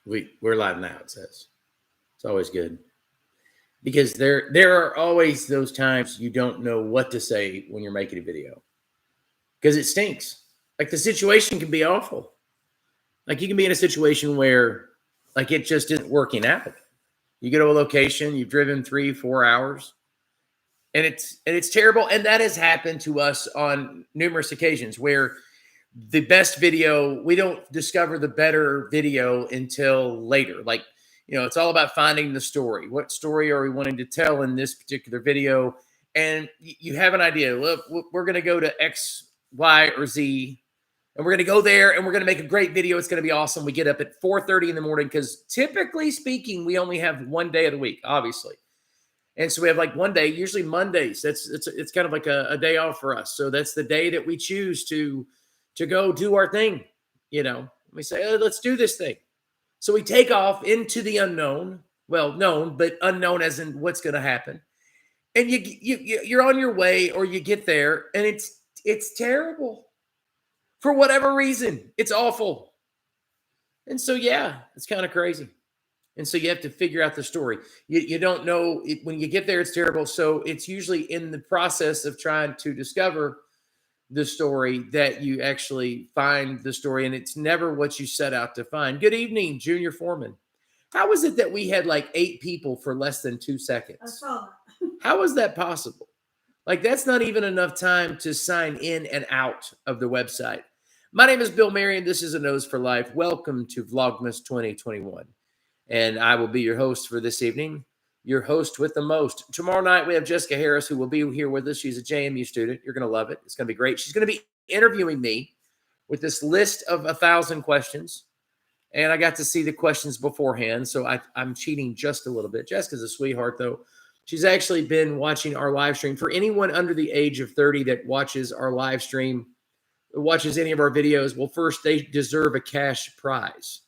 We're live now, it says. It's always good. Because there are always those times you don't know what to say when you're making a video. Because it stinks. Like the situation can be awful. Like you can be in a situation where like it just isn't working out. You go to a location, you've driven 3-4 hours, and it's terrible. And that has happened to us on numerous occasions where the best video, we don't discover the better video until later. Like, it's all about finding the story. What story are we wanting to tell in this particular video? And you have an idea. Look, we're going to go to X, Y, or Z, and we're going to go there, and we're going to make a great video. It's going to be awesome. We get up at 4:30 in the morning because typically speaking, we only have one day of the week, obviously. And so we have like one day, usually Mondays. It's kind of like a day off for us. So that's the day that we choose to go do our thing. We say, oh, let's do this thing. So we take off into the unknown. Well, known, but unknown as in what's going to happen. And you're on your way, or you get there, and it's terrible. For whatever reason, it's awful. And so, yeah, it's kind of crazy. And so you have to figure out the story. You don't know when you get there, it's terrible. So it's usually in the process of trying to discover the story that you actually find the story, and it's never what you set out to find. Good evening, Junior Foreman. How is it that we had like 8 people for less than 2 seconds? I saw that. How is that possible? Like that's not even enough time to sign in and out of the website. My name is Bill Marion. This is A Nose for Life. Welcome to Vlogmas 2021. And I will be your host for this evening. Your host with the most. Tomorrow night, we have Jessica Harris, who will be here with us. She's a JMU student. You're going to love it. It's going to be great. She's going to be interviewing me with this list of 1,000 questions. And I got to see the questions beforehand, so I'm cheating just a little bit. Jessica's a sweetheart, though. She's actually been watching our live stream. For anyone under the age of 30 that watches our live stream, watches any of our videos, well, first, they deserve a cash prize.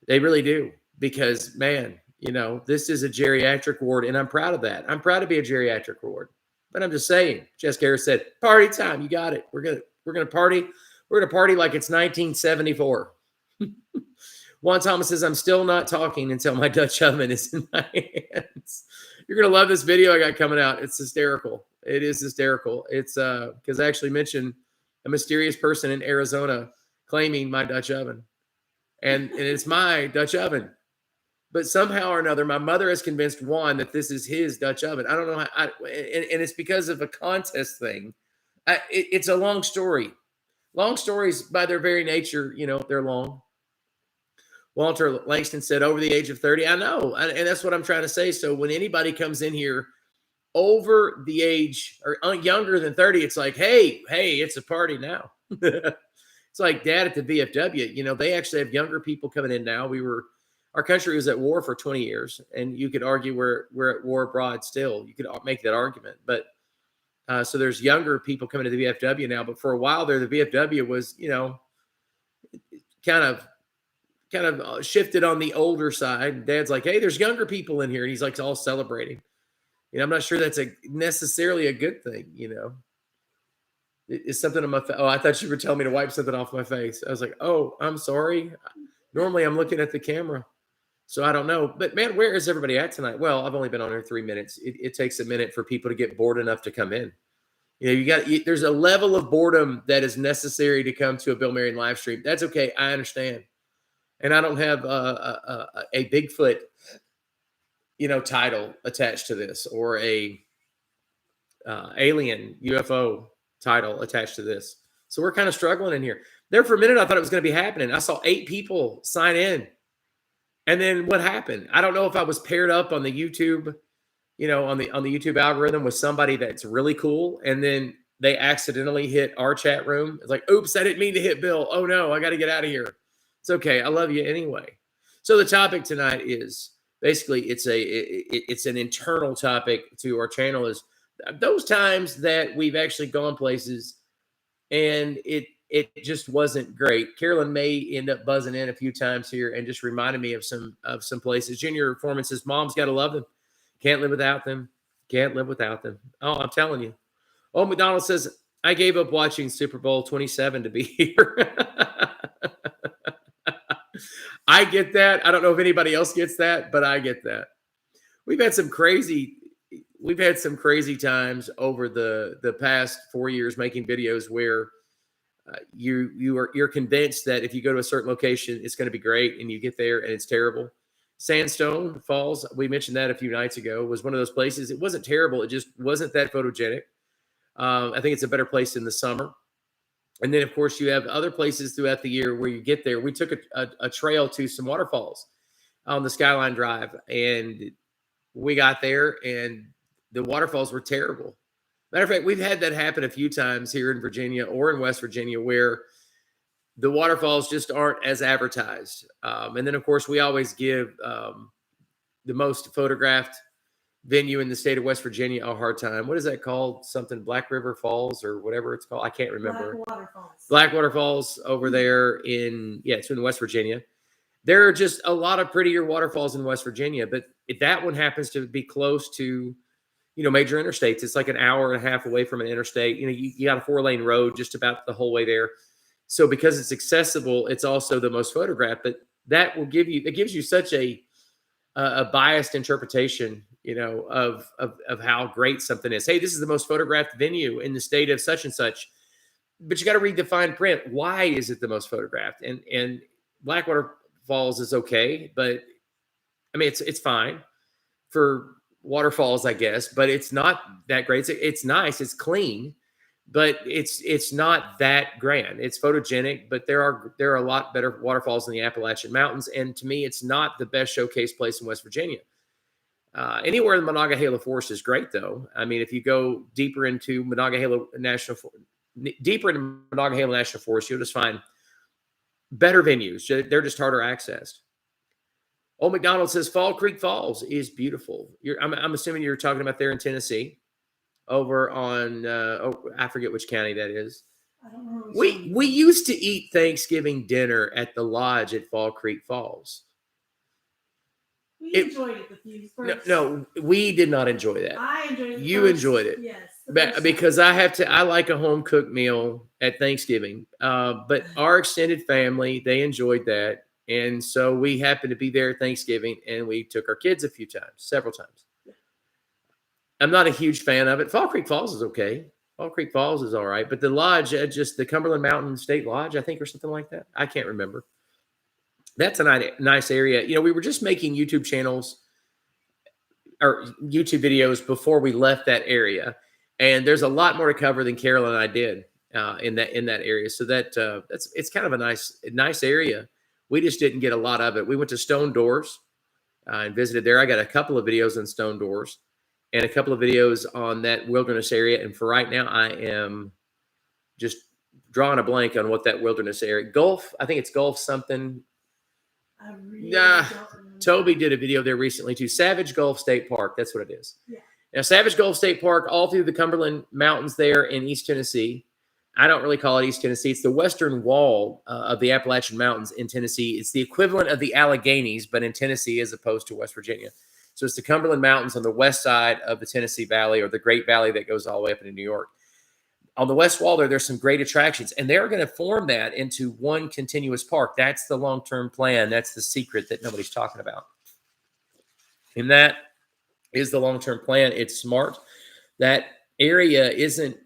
They really do, because, man, this is a geriatric ward, and I'm proud of that. I'm proud to be a geriatric ward. But I'm just saying, Jessica Harris said, party time. You got it. We're gonna party. We're gonna party like it's 1974. Juan Thomas says, I'm still not talking until my Dutch oven is in my hands. You're gonna love this video I got coming out. It's hysterical. It is hysterical. It's because I actually mentioned a mysterious person in Arizona claiming my Dutch oven. And it's my Dutch oven. But somehow or another, my mother has convinced Juan that this is his Dutch oven. I don't know how, and it's because of a contest thing. It's a long story. Long stories, by their very nature, they're long. Walter Langston said, over the age of 30. I know, and that's what I'm trying to say. So when anybody comes in here over the our younger than 30, it's like, hey, it's a party now. It's like Dad at the VFW. They actually have younger people coming in now. Our country was at war for 20 years, and you could argue we're at war abroad still. You could make that argument. But so there's younger people coming to the VFW now. But for a while there, the VFW was, kind of shifted on the older side. Dad's like, hey, there's younger people in here. And he's like all celebrating. I'm not sure that's necessarily a good thing, It's something on my face. Oh, I thought you were telling me to wipe something off my face. I was like, oh, I'm sorry. Normally I'm looking at the camera. So I don't know. But man, where is everybody at tonight? Well, I've only been on here 3 minutes. It takes a minute for people to get bored enough to come in. There's a level of boredom that is necessary to come to a Bill Marion live stream. That's okay. I understand. And I don't have a Bigfoot, title attached to this, or a alien UFO title attached to this. So we're kind of struggling in here. There for a minute, I thought it was going to be happening. I saw 8 people sign in. And then what happened? I don't know if I was paired up on the YouTube, on the YouTube algorithm with somebody that's really cool. And then they accidentally hit our chat room. It's like, oops, I didn't mean to hit Bill. Oh no, I got to get out of here. It's okay. I love you anyway. So the topic tonight is basically it's an internal topic to our channel, is those times that we've actually gone places and it just wasn't great. Carolyn may end up buzzing in a few times here and just reminded me of some places. Junior Foreman says, Mom's got to love them. Can't live without them. Can't live without them. Oh, I'm telling you. Oh, McDonald says, I gave up watching Super Bowl 27 to be here. I get that. I don't know if anybody else gets that, but I get that. We've had some crazy times over the past 4 years making videos where you're convinced that if you go to a certain location, it's going to be great, and you get there and it's terrible. Sandstone Falls, we mentioned that a few nights ago, was one of those places. It wasn't terrible. It just wasn't that photogenic. I think it's a better place in the summer. And then, of course, you have other places throughout the year where you get there. We took a trail to some waterfalls on the Skyline Drive, and we got there, and the waterfalls were terrible. Matter of fact, we've had that happen a few times here in Virginia or in West Virginia where the waterfalls just aren't as advertised. And then, of course, we always give the most photographed venue in the state of West Virginia a hard time. What is that called? Something Black River Falls or whatever it's called. I can't remember. Blackwater Falls over there it's in West Virginia. There are just a lot of prettier waterfalls in West Virginia, but if that one happens to be close to, major interstates, it's like an hour and a half away from an interstate. You got a 4-lane road just about the whole way there. So because it's accessible, it's also the most photographed, but it gives you such a biased interpretation, of how great something is. Hey, this is the most photographed venue in the state of such and such, but you got to read the fine print. Why is it the most photographed? And Blackwater Falls is okay, but I mean, it's fine for waterfalls, I guess, but it's not that great. It's nice. It's clean, but it's not that grand. It's photogenic, but there are a lot better waterfalls in the Appalachian Mountains. And to me, it's not the best showcase place in West Virginia. Anywhere in the Monongahela Forest is great, though. I mean, if you go deeper into Monongahela National Forest, you'll just find better venues. They're just harder accessed. Old McDonald says Fall Creek Falls is beautiful. I'm assuming you're talking about there in Tennessee, over on I forget which county that is. I don't know. We used to eat Thanksgiving dinner at the lodge at Fall Creek Falls. We enjoyed it with you first. No, we did not enjoy that. I enjoyed it. You enjoyed it. Yes. Because I like a home cooked meal at Thanksgiving. But our extended family, they enjoyed that. And so we happened to be there at Thanksgiving, and we took our kids several times. I'm not a huge fan of it. Fall Creek Falls is okay. Fall Creek Falls is all right. But the lodge, just the Cumberland Mountain State Lodge, I think, or something like that. I can't remember. That's a nice area. We were just making YouTube channels or YouTube videos before we left that area. And there's a lot more to cover than Carol and I did in that area. So it's kind of a nice area. We just didn't get a lot of it. We went to Stone Doors and visited there. I got a couple of videos on Stone Doors and a couple of videos on that wilderness area. And for right now, I am just drawing a blank on what that wilderness area. Gulf, I think it's Gulf something. I really don't remember. Toby did a video there recently too. Savage Gulf State Park. That's what it is. Yeah. Now, Savage Gulf State Park, all through the Cumberland Mountains there in East Tennessee. I don't really call it East Tennessee. It's the western wall of the Appalachian Mountains in Tennessee. It's the equivalent of the Alleghenies, but in Tennessee as opposed to West Virginia. So it's the Cumberland Mountains on the west side of the Tennessee Valley, or the Great Valley that goes all the way up into New York. On the west wall there's some great attractions, and they're going to form that into one continuous park. That's the long-term plan. That's the secret that nobody's talking about. And that is the long-term plan. It's smart. That area isn't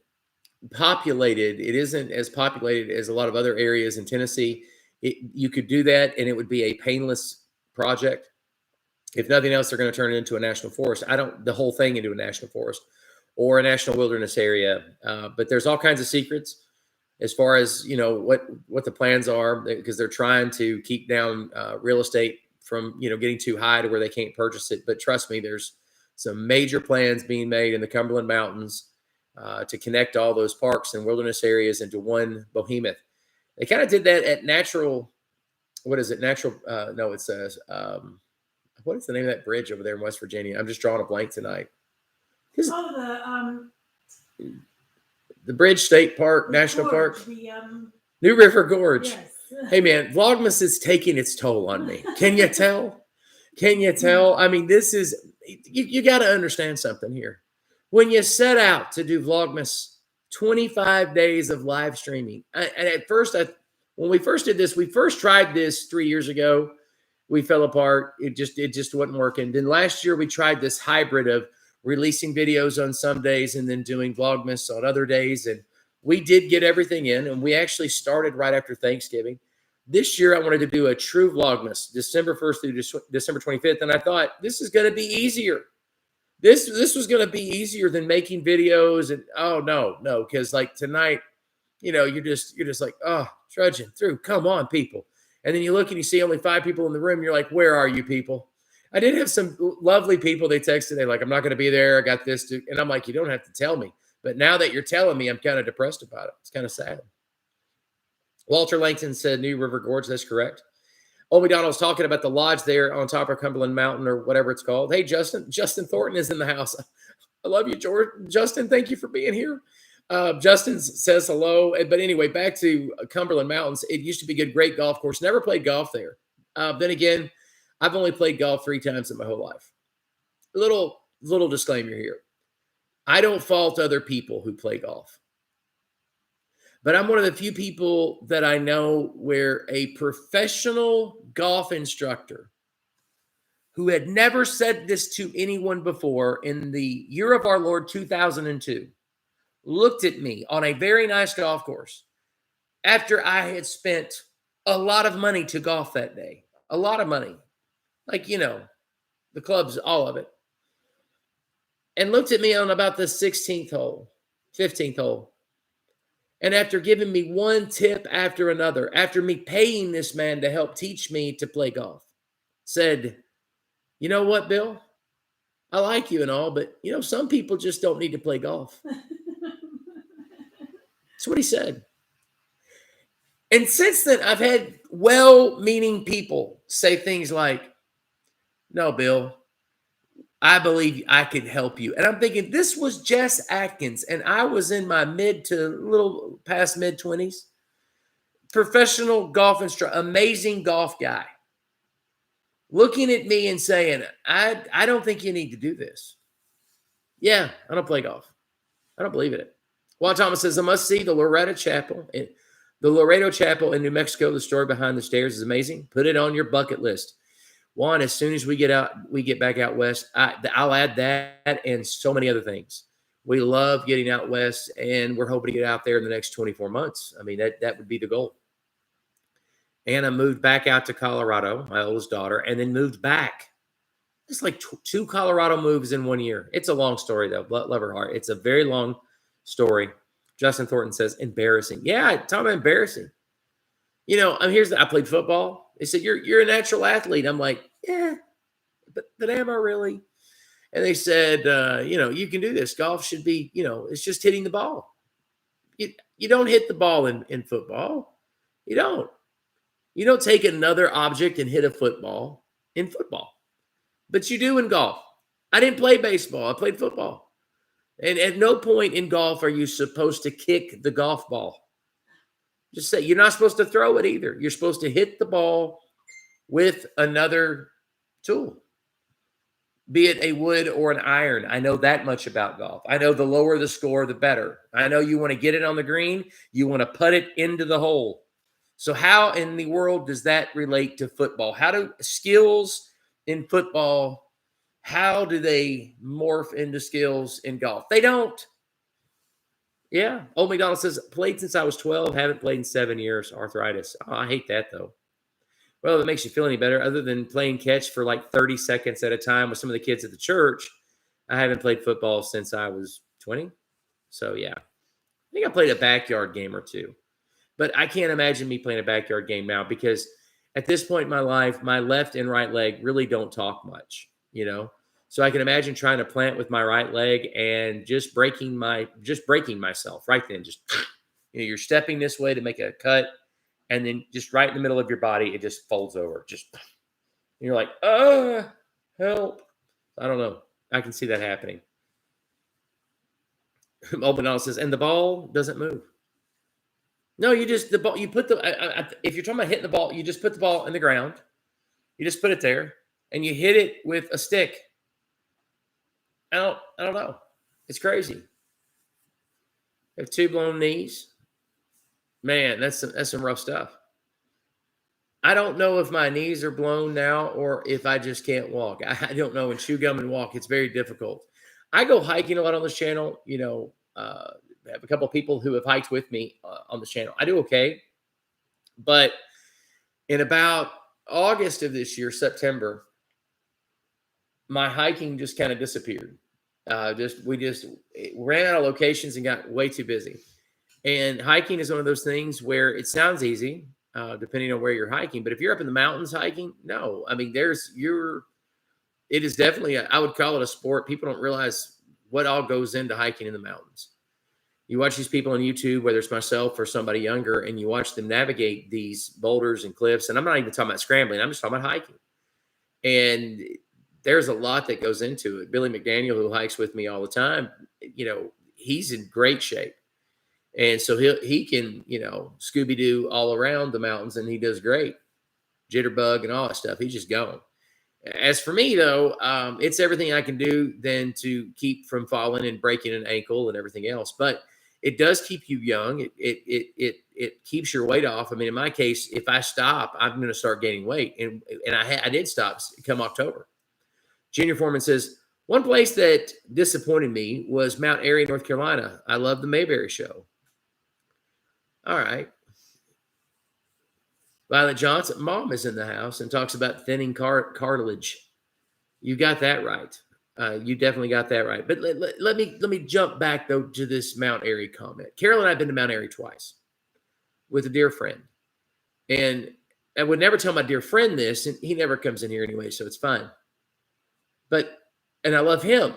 populated. It isn't as populated as a lot of other areas in Tennessee. You could do that, and it would be a painless project. If nothing else, they're going to turn it into a national forest. The whole thing into a national forest or a national wilderness area. But there's all kinds of secrets as far as, what the plans are, because they're trying to keep down real estate from, getting too high to where they can't purchase it. But trust me, there's some major plans being made in the Cumberland Mountains to connect all those parks and wilderness areas into one behemoth. They kind of did that at what is it? What is the name of that bridge over there in West Virginia? I'm just drawing a blank tonight. The Bridge State Park, National Park. New River Gorge. Yes. Hey, man, Vlogmas is taking its toll on me. Can you tell? I mean, this is, you got to understand something here. When you set out to do Vlogmas, 25 days of live streaming, and at first, when we first did this, we first tried this 3 years ago, we fell apart. It just wasn't working. Then last year we tried this hybrid of releasing videos on some days and then doing Vlogmas on other days. And we did get everything in, and we actually started right after Thanksgiving. This year I wanted to do a true Vlogmas, December 1st through December 25th. And I thought, this is going to be easier. This was going to be easier than making videos. And oh, no, because like tonight, you're just like, oh, trudging through. Come on, people. And then you look and you see only 5 people in the room. You're like, where are you people? I did have some lovely people. They texted. They're like, I'm not going to be there. I got this. And I'm like, you don't have to tell me. But now that you're telling me, I'm kind of depressed about it. It's kind of sad. Walter Langton said New River Gorge. That's correct. Old McDonald's talking about the lodge there on top of Cumberland Mountain or whatever it's called. Hey, Justin Thornton is in the house. I love you, George. Justin, thank you for being here. Justin says hello. But anyway, back to Cumberland Mountains. It used to be a great golf course. Never played golf there. Then again, I've only played golf 3 times in my whole life. Little disclaimer here. I don't fault other people who play golf. But I'm one of the few people that I know where a professional golf instructor who had never said this to anyone before in the year of our Lord 2002 looked at me on a very nice golf course after I had spent a lot of money to golf that day. A lot of money. Like, the clubs, all of it. And looked at me on about the 16th hole, 15th hole. And after giving me one tip after another, after me paying this man to help teach me to play golf, said, you know what, Bill? I like you and all, but, some people just don't need to play golf. That's what he said. And since then, I've had well-meaning people say things like, no, Bill, I believe I could help you. And I'm thinking, this was Jess Atkins, and I was in my mid to little past mid-20s. Professional golf instructor, amazing golf guy. Looking at me and saying, I don't think you need to do this. Yeah, I don't play golf. I don't believe in it. Walt Thomas says, I must see the Laredo Chapel. The Laredo Chapel in New Mexico, the story behind the stairs is amazing. Put it on your bucket list. Juan, as soon as we get back out west, I'll add that and so many other things. We love getting out west, and we're hoping to get out there in the next 24 months. I mean, that would be the goal. Anna moved back out to Colorado, my oldest daughter, and then moved back. It's like 2 Colorado moves in 1 year. It's a long story, though. Love her heart. It's a very long story. Justin Thornton says, embarrassing. Yeah, talking about embarrassing. I played football. They said, you're a natural athlete. I'm like, yeah, but am I really? And they said, you can do this. Golf should be, it's just hitting the ball. You don't hit the ball in football. You don't. You don't take another object and hit a football in football. But you do in golf. I didn't play baseball. I played football. And at no point in golf are you supposed to kick the golf ball. Just say you're not supposed to throw it either. You're supposed to hit the ball with another tool, be it a wood or an iron. I know that much about golf. I know the lower the score, the better. I know you want to get it on the green. You want to put it into the hole. So how in the world does that relate to football? How do skills in football, how do they morph into skills in golf? They don't. Yeah. Old McDonald says, played since I was 12, haven't played in 7 years, arthritis. Oh, I hate that, though. Well, if it makes you feel any better, other than playing catch for like 30 seconds at a time with some of the kids at the church, I haven't played football since I was 20. So, yeah. I think I played a backyard game or 2. But I can't imagine me playing a backyard game now because at this point in my life, my left and right leg really don't talk much, So I can imagine trying to plant with my right leg and just breaking myself right then. Just, you're stepping this way to make a cut, and then just right in the middle of your body, it just folds over. Just, you're like, help. I don't know. I can see that happening. Open says, and the ball doesn't move. No, you put if you're talking about hitting the ball, you just put the ball in the ground. You just put it there, and you hit it with a stick. I don't know. It's crazy. I have 2 blown knees. Man, that's some rough stuff. I don't know if my knees are blown now or if I just can't walk. I don't know. And chew gum and walk, it's very difficult. I go hiking a lot on this channel. I have a couple of people who have hiked with me on this channel. I do okay. But in about August of this year, September, my hiking just kind of disappeared. We just ran out of locations and got way too busy. And hiking is one of those things where it sounds easy, depending on where you're hiking. But if you're up in the mountains hiking, no. I mean, it is definitely, I would call it a sport. People don't realize what all goes into hiking in the mountains. You watch these people on YouTube, whether it's myself or somebody younger, and you watch them navigate these boulders and cliffs. And I'm not even talking about scrambling. I'm just talking about hiking. And there's a lot that goes into it. Billy McDaniel, who hikes with me all the time, he's in great shape. And so he can, Scooby-Doo all around the mountains, and he does great. Jitterbug and all that stuff. He's just going. As for me, though, it's everything I can do then to keep from falling and breaking an ankle and everything else. But it does keep you young. It keeps your weight off. I mean, in my case, if I stop, I'm going to start gaining weight. And I did stop come October. Junior Foreman says, one place that disappointed me was Mount Airy, North Carolina. I love the Mayberry show. All right. Violet Johnson, mom is in the house and talks about thinning cartilage. You got that right. You definitely got that right. But let me jump back, though, to this Mount Airy comment. Carol and I have been to Mount Airy twice with a dear friend. And I would never tell my dear friend this, and he never comes in here anyway, so it's fine. And I love him.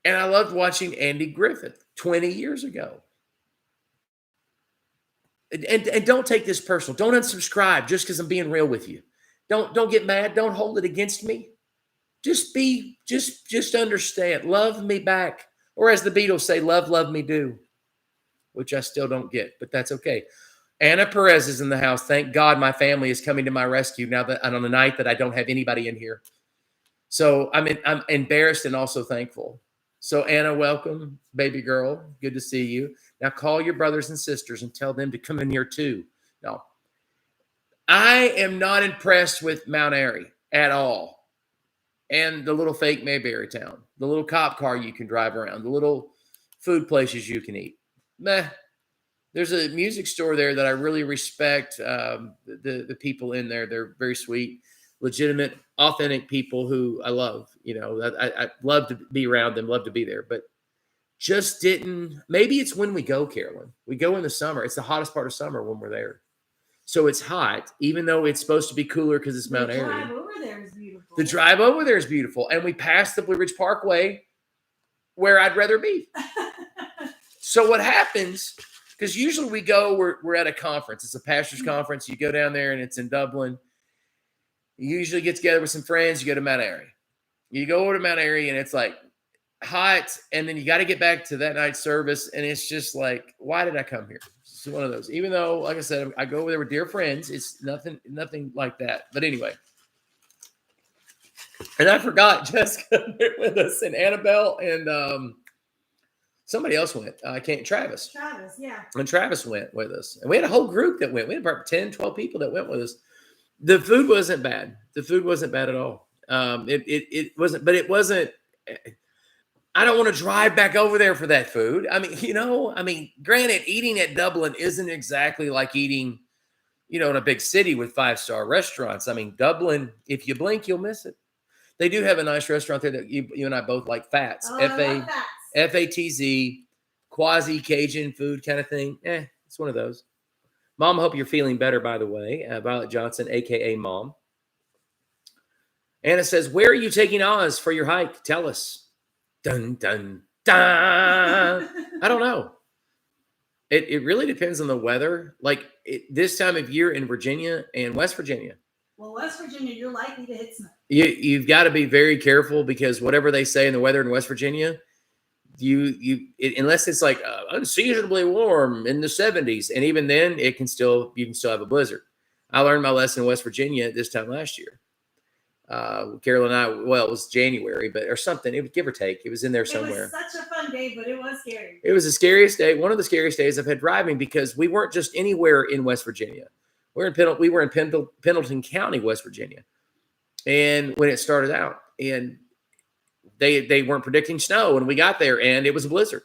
And I loved watching Andy Griffith 20 years ago. And don't take this personal. Don't unsubscribe just because I'm being real with you. Don't get mad. Don't hold it against me. Just understand. Love me back. Or as the Beatles say, love me do. Which I still don't get, but that's okay. Anna Perez is in the house. Thank God my family is coming to my rescue now that on the night that I don't have anybody in here. So I'm embarrassed and also thankful. So Anna, welcome, baby girl. Good to see you. Now call your brothers and sisters and tell them to come in here too. No, I am not impressed with Mount Airy at all. And the little fake Mayberry town, the little cop car you can drive around, the little food places you can eat. Meh. There's a music store there that I really respect. The people in there, they're very sweet, legitimate, authentic people who I love. I love to be around them, love to be there, but just didn't. Maybe it's when we go, Carolyn. We go in the summer. It's the hottest part of summer when we're there. So it's hot, even though it's supposed to be cooler because it's Mount Airy. The drive over there is beautiful. The drive over there is beautiful. And we passed the Blue Ridge Parkway where I'd rather be. So what happens, because usually we go, we're at a conference. It's a pastor's conference. You go down there and it's in Dublin. You usually get together with some friends. You go to Mount Airy. You go over to Mount Airy and it's like hot. And then you got to get back to that night's service. And it's just like, why did I come here? It's one of those. Even though, like I said, I go over there with dear friends. It's nothing like that. But anyway. And I forgot Jessica with us and Annabelle and somebody else went. Travis. Travis, yeah. And Travis went with us. And we had a whole group that went. We had about 10, 12 people that went with us. The food wasn't bad. The food wasn't bad at all. It wasn't, but it wasn't. I don't want to drive back over there for that food. I mean, granted, eating at Dublin isn't exactly like eating, in a big city with 5-star restaurants. I mean, Dublin, if you blink, you'll miss it. They do have a nice restaurant there that you and I both like, Fats. Oh, I love Fats. F-A-T-Z, quasi Cajun food kind of thing. It's one of those. Mom, I hope you're feeling better, by the way. Violet Johnson, a.k.a. Mom. Anna says, where are you taking Oz for your hike? Tell us. Dun, dun, dun. I don't know. It really depends on the weather. Like this time of year in Virginia and West Virginia. Well, West Virginia, you're likely to hit snow. You've got to be very careful because whatever they say in the weather in West Virginia, unless it's like unseasonably warm in the 70s, and even then you can still have a blizzard. I learned my lesson in West Virginia this time last year. Carol and I, it was January, or something. It was give or take. It was in there somewhere. It was such a fun day, but it was scary. It was the scariest day. One of the scariest days I've had driving because we weren't just anywhere in West Virginia. We were in Pendleton County, West Virginia, and when it started out, and they weren't predicting snow when we got there, and it was a blizzard.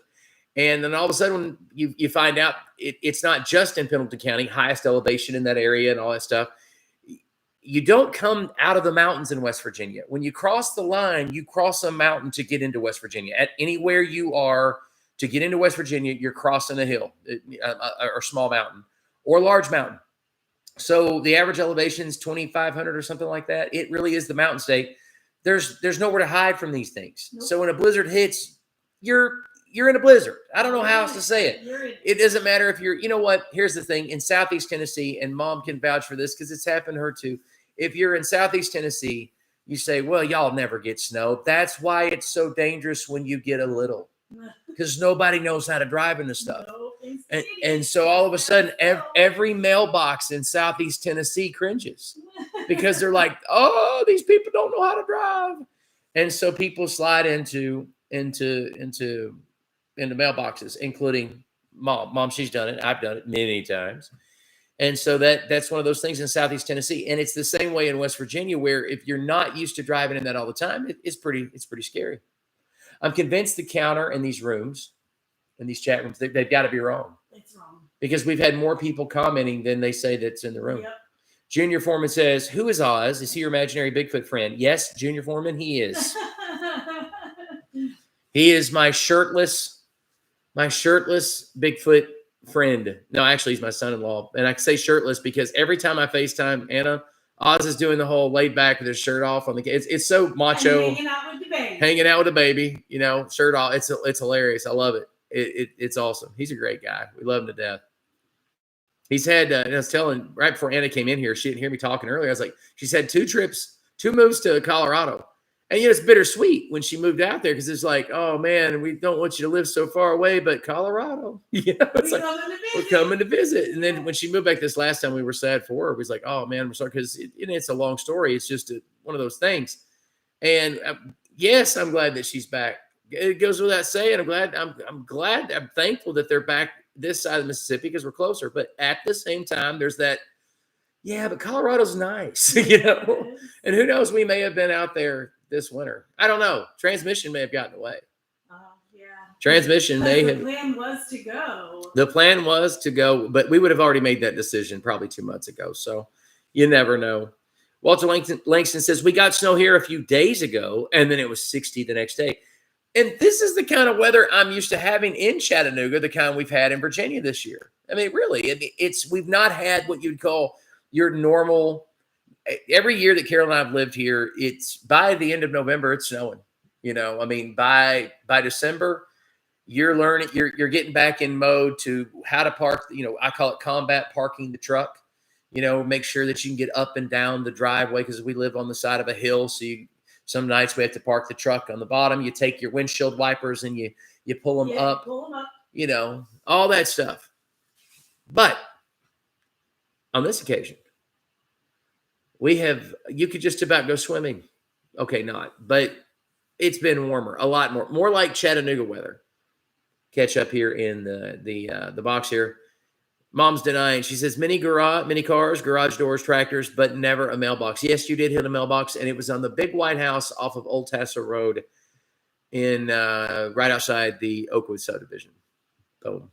And then all of a sudden, you find out it's not just in Pendleton County, highest elevation in that area and all that stuff. You don't come out of the mountains in West Virginia. When you cross the line, you cross a mountain to get into West Virginia. At anywhere you are to get into West Virginia, you're crossing a hill or small mountain or large mountain. So the average elevation is 2,500 or something like that. It really is the mountain state. There's nowhere to hide from these things. Nope. So when a blizzard hits, you're in a blizzard. I don't know how else to say it. It doesn't matter if you know what? Here's the thing. In Southeast Tennessee, and Mom can vouch for this because it's happened to her too. If you're in Southeast Tennessee, you say, well, y'all never get snow. That's why it's so dangerous when you get a little, because nobody knows how to drive in this stuff. And so all of a sudden, every mailbox in Southeast Tennessee cringes because they're like, oh, these people don't know how to drive. And so people slide into mailboxes, including Mom. Mom, she's done it. I've done it many times. And so that's one of those things in Southeast Tennessee. And it's the same way in West Virginia, where if you're not used to driving in that all the time, it's pretty scary. I'm convinced the counter in these rooms, in these chat rooms, they've got to be wrong. It's wrong. Because we've had more people commenting than they say that's in the room. Yep. Junior Foreman says, who is Oz? Is he your imaginary Bigfoot friend? Yes, Junior Foreman, he is. He is my shirtless Bigfoot friend. No, actually, he's my son-in-law. And I say shirtless because every time I FaceTime Anna, Oz is doing the whole laid back with his shirt off on the. It's so macho. And hanging out with the baby. Hanging out with a baby, shirt off. It's hilarious. I love it. It's awesome. He's a great guy. We love him to death. He's had. And I was telling right before Anna came in here, she didn't hear me talking earlier. I was like, she's had 2 moves to Colorado. And it's bittersweet when she moved out there because it's like, oh man, we don't want you to live so far away, but Colorado, it's like we're coming to visit. And then when she moved back this last time, we were sad for her. We was like, oh man, we're sorry because it's a long story. It's just one of those things. And yes, I'm glad that she's back. It goes without saying. I'm thankful that they're back this side of the Mississippi because we're closer. But at the same time, there's that. Yeah, but Colorado's nice, And who knows? We may have been out there this winter. I don't know. Transmission may have gotten away. Yeah. Transmission may have. The plan was to go. The plan was to go, but we would have already made that decision probably 2 months ago. So you never know. Walter Langston says, we got snow here a few days ago, and then it was 60 the next day. And this is the kind of weather I'm used to having in Chattanooga, the kind we've had in Virginia this year. I mean, really, we've not had what you'd call your normal. Every year that Carol and I have lived here, it's by the end of November, it's snowing. I mean, by December, you're learning, you're getting back in mode to how to park. I call it combat parking the truck. Make sure that you can get up and down the driveway because we live on the side of a hill. So some nights we have to park the truck on the bottom. You take your windshield wipers and you pull them up. Pull them up. All that stuff. But on this occasion, you could just about go swimming. Okay, not, but it's been warmer, a lot more like Chattanooga weather. Catch up here in the box here. Mom's denying. She says many cars, garage doors, tractors, but never a mailbox. Yes, you did hit a mailbox, and it was on the big white house off of Old Tassel Road in right outside the Oakwood subdivision. Boom.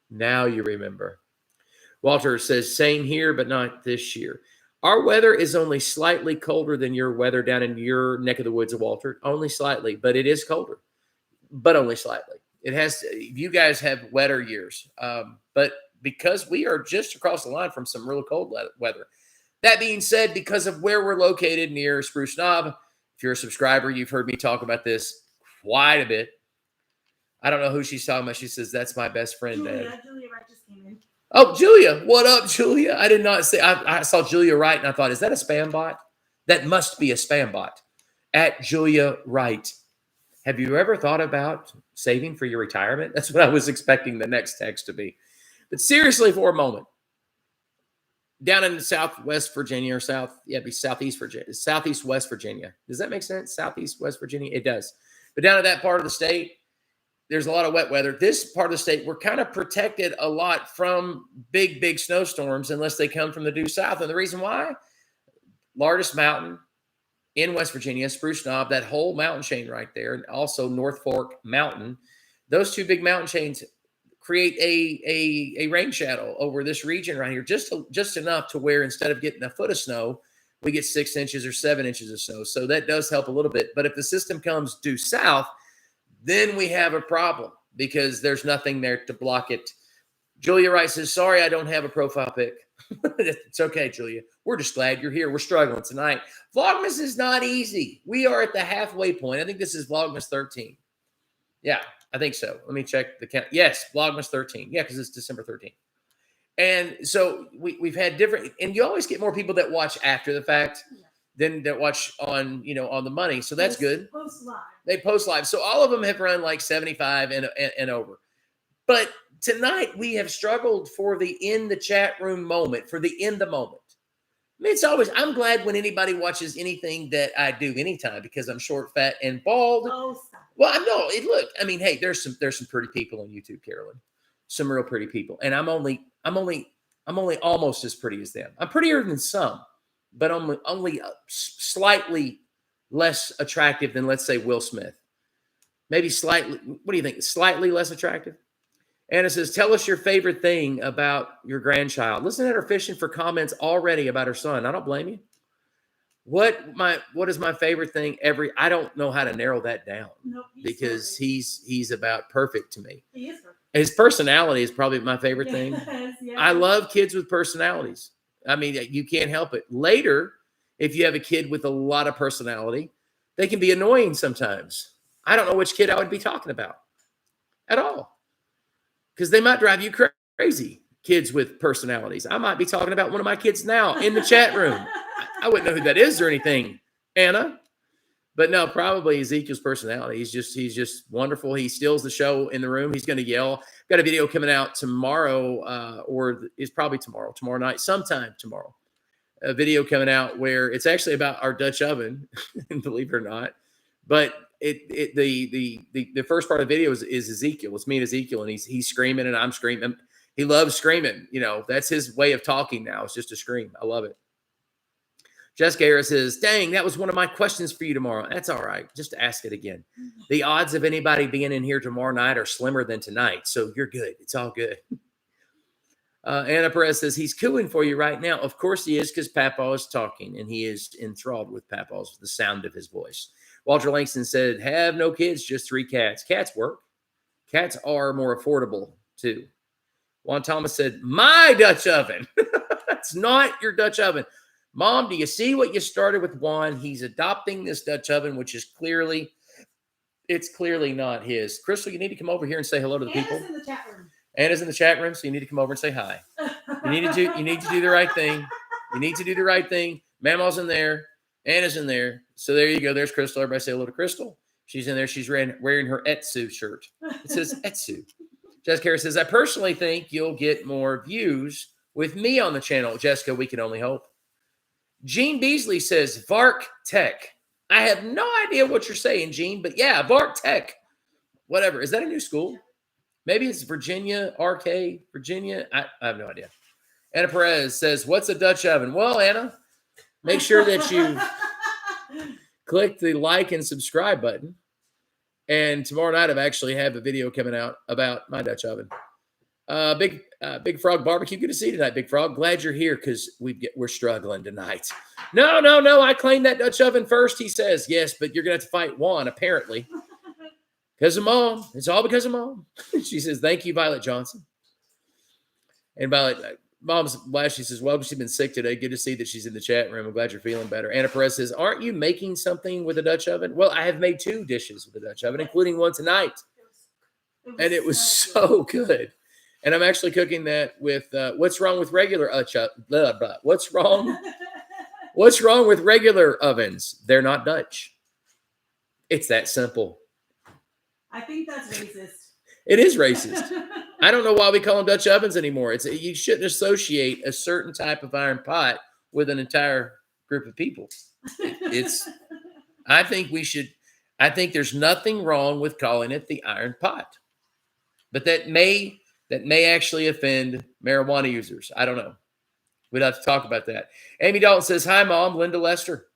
Now you remember. Walter says, same here, but not this year. Our weather is only slightly colder than your weather down in your neck of the woods, Walter. Only slightly, but it is colder. But only slightly. It has to, you guys have wetter years. But because we are just across the line from some really cold weather. That being said, because of where we're located near Spruce Knob, if you're a subscriber, you've heard me talk about this quite a bit. I don't know who she's talking about. She says, that's my best friend, Dad. Julia Wright just came in. Oh, Julia. What up, Julia? I did not say. I saw Julia Wright, and I thought, is that a spam bot? That must be a spam bot. At Julia Wright. Have you ever thought about saving for your retirement? That's what I was expecting the next text to be. But seriously, for a moment, down in Southwest Virginia or Southeast Virginia, Southeast West Virginia. Does that make sense? Southeast West Virginia? It does. But down in that part of the state, there's a lot of wet weather. This part of the state, we're kind of protected a lot from big snowstorms unless they come from the due south. And the reason why, largest mountain in West Virginia, Spruce Knob, that whole mountain chain right there, and also North Fork Mountain. Those two big mountain chains create a rain shadow over this region right here, just enough to where instead of getting a foot of snow, we get 6 inches or 7 inches of snow. So that does help a little bit. But if the system comes due south, then we have a problem because there's nothing there to block it. Julia Wright says, sorry, I don't have a profile pic. It's okay, Julia. We're just glad you're here. We're struggling tonight. Vlogmas is not easy. We are at the halfway point. I think this is Vlogmas 13. Yeah, I think so. Let me check the count. Yes, Vlogmas 13. Yeah, because it's December 13th. And so we've had different, and you always get more people that watch after the fact than that watch on, on the money. So that's good. Post live. They post live. So all of them have run like 75 and over. But tonight we have struggled for the in the chat room moment, for the in the moment. I mean, it's always, I'm glad when anybody watches anything that I do anytime because I'm short, fat, and bald. Oh, stop. Well, I know it. Look, I mean, hey, there's some pretty people on YouTube, Carolyn. Some real pretty people, and I'm only almost as pretty as them. I'm prettier than some, but only slightly less attractive than, let's say, Will Smith. Maybe slightly. What do you think? Slightly less attractive. Anna says, tell us your favorite thing about your grandchild. Listen at her fishing for comments already about her son. I don't blame you. What is my favorite thing? I don't know how to narrow that down because he's about perfect to me. He is perfect. His personality is probably my favorite thing. Yes. I love kids with personalities. I mean, you can't help it. Later, if you have a kid with a lot of personality, they can be annoying sometimes. I don't know which kid I would be talking about at all. Because they might drive you crazy, kids with personalities. I might be talking about one of my kids now in the chat room. I wouldn't know who that is or anything, Anna. But no, probably Ezekiel's personality. He's just wonderful. He steals the show in the room. He's going to yell. Got a video coming out tomorrow, or it's probably tomorrow night, sometime tomorrow. A video coming out where it's actually about our Dutch oven, believe it or not. But the first part of the video is Ezekiel. It's me and Ezekiel, and he's screaming and I'm screaming. He loves screaming. That's his way of talking now. It's just a scream. I love it. Jessica Harris says, dang, that was one of my questions for you tomorrow. That's all right. Just ask it again. The odds of anybody being in here tomorrow night are slimmer than tonight. So you're good. It's all good. Anna Perez says, he's cooing for you right now. Of course he is, because Papaw is talking, and he is enthralled with Papaw's, the sound of his voice. Walter Langston said, have no kids, just 3 cats. Cats work. Cats are more affordable, too. Juan Thomas said, my Dutch oven. It's not your Dutch oven. Mom, do you see what you started with Juan? He's adopting this Dutch oven, which is clearly not his. Crystal, you need to come over here and say hello to the people. Anna's in the chat room. Anna's in the chat room, so you need to come over and say hi. You need to do the right thing. You need to do the right thing. Mama's in there. Anna's in there. So there you go. There's Crystal. Everybody say hello to Crystal. She's in there. She's wearing her Etsu shirt. It says Etsu. Jessica Harris says, I personally think you'll get more views with me on the channel. Jessica, we can only hope. Gene Beasley says, Vark Tech. I have no idea what you're saying, Gene, but yeah, Vark Tech. Whatever. Is that a new school? Maybe it's Virginia, RK, Virginia. I have no idea. Anna Perez says, what's a Dutch oven? Well, Anna, make sure that you click the like and subscribe button. And tomorrow night, I actually have a video coming out about my Dutch oven. Big Frog Barbecue. Good to see you tonight, Big Frog. Glad you're here because we're struggling tonight. No. I claimed that Dutch oven first, he says. Yes, but you're going to have to fight Juan, apparently. Because of Mom. It's all because of Mom. She says, thank you, Violet Johnson. And Violet, Mom's last, she says, well, she's been sick today. Good to see that she's in the chat room. I'm glad you're feeling better. Anna Perez says, aren't you making something with a Dutch oven? Well, I have made 2 dishes with a Dutch oven, including one tonight. And it was so good. And I'm actually cooking that with what's wrong with regular What's wrong? What's wrong with regular ovens? They're not Dutch. It's that simple. I think that's racist. It is racist. I don't know why we call them Dutch ovens anymore. You shouldn't associate a certain type of iron pot with an entire group of people. I think we should. I think there's nothing wrong with calling it the iron pot, but that may actually offend marijuana users. I don't know. We'd have to talk about that. Amy Dalton says, "Hi, Mom, Linda Lester."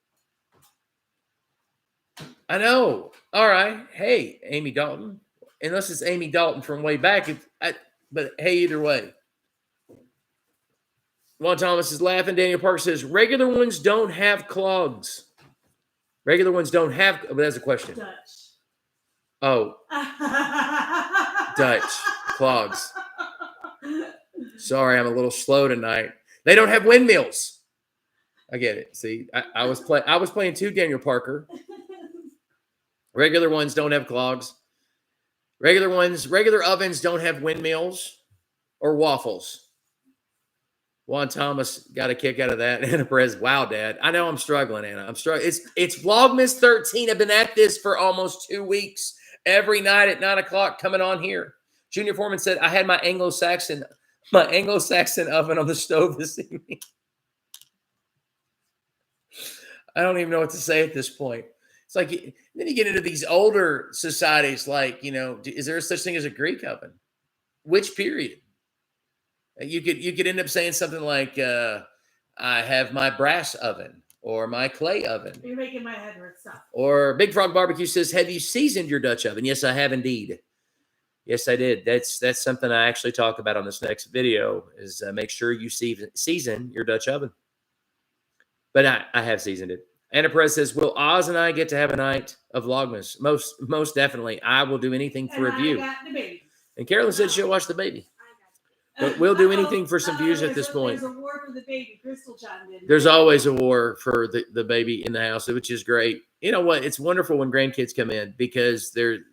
I know. All right. Hey, Amy Dalton. Unless it's Amy Dalton from way back. But hey, either way. Juan Thomas is laughing. Daniel Park says, regular ones don't have clogs. Regular ones don't have, but that's a question. Dutch. Oh. Dutch. Clogs. Sorry, I'm a little slow tonight. They don't have windmills. I get it. See, I was playing too, Daniel Parker. Regular ones don't have clogs. Regular ovens don't have windmills or waffles. Juan Thomas got a kick out of that. Anna Perez, wow, Dad. I know I'm struggling, Anna. I'm struggling. It's Vlogmas 13. I've been at this for almost 2 weeks. Every night at 9 o'clock coming on here. Junior Foreman said, I had my Anglo-Saxon oven on the stove this evening. I don't even know what to say at this point. It's like, then you get into these older societies like, is there such thing as a Greek oven? Which period? You could end up saying something like, I have my brass oven or my clay oven. You're making my head hurt. Stop. Or Big Frog Barbecue says, have you seasoned your Dutch oven? Yes, I have indeed. Yes, I did. That's something I actually talk about on this next video is make sure you season your Dutch oven. But I have seasoned it. Anna Perez says, will Oz and I get to have a night of Vlogmas? Most definitely. I will do anything for a view. And Carolyn said she'll watch the baby. But we'll do anything for some views at this point. There's a war for the baby. Crystal chimed in. There's always a war for the baby in the house, which is great. You know what? It's wonderful when grandkids come in because the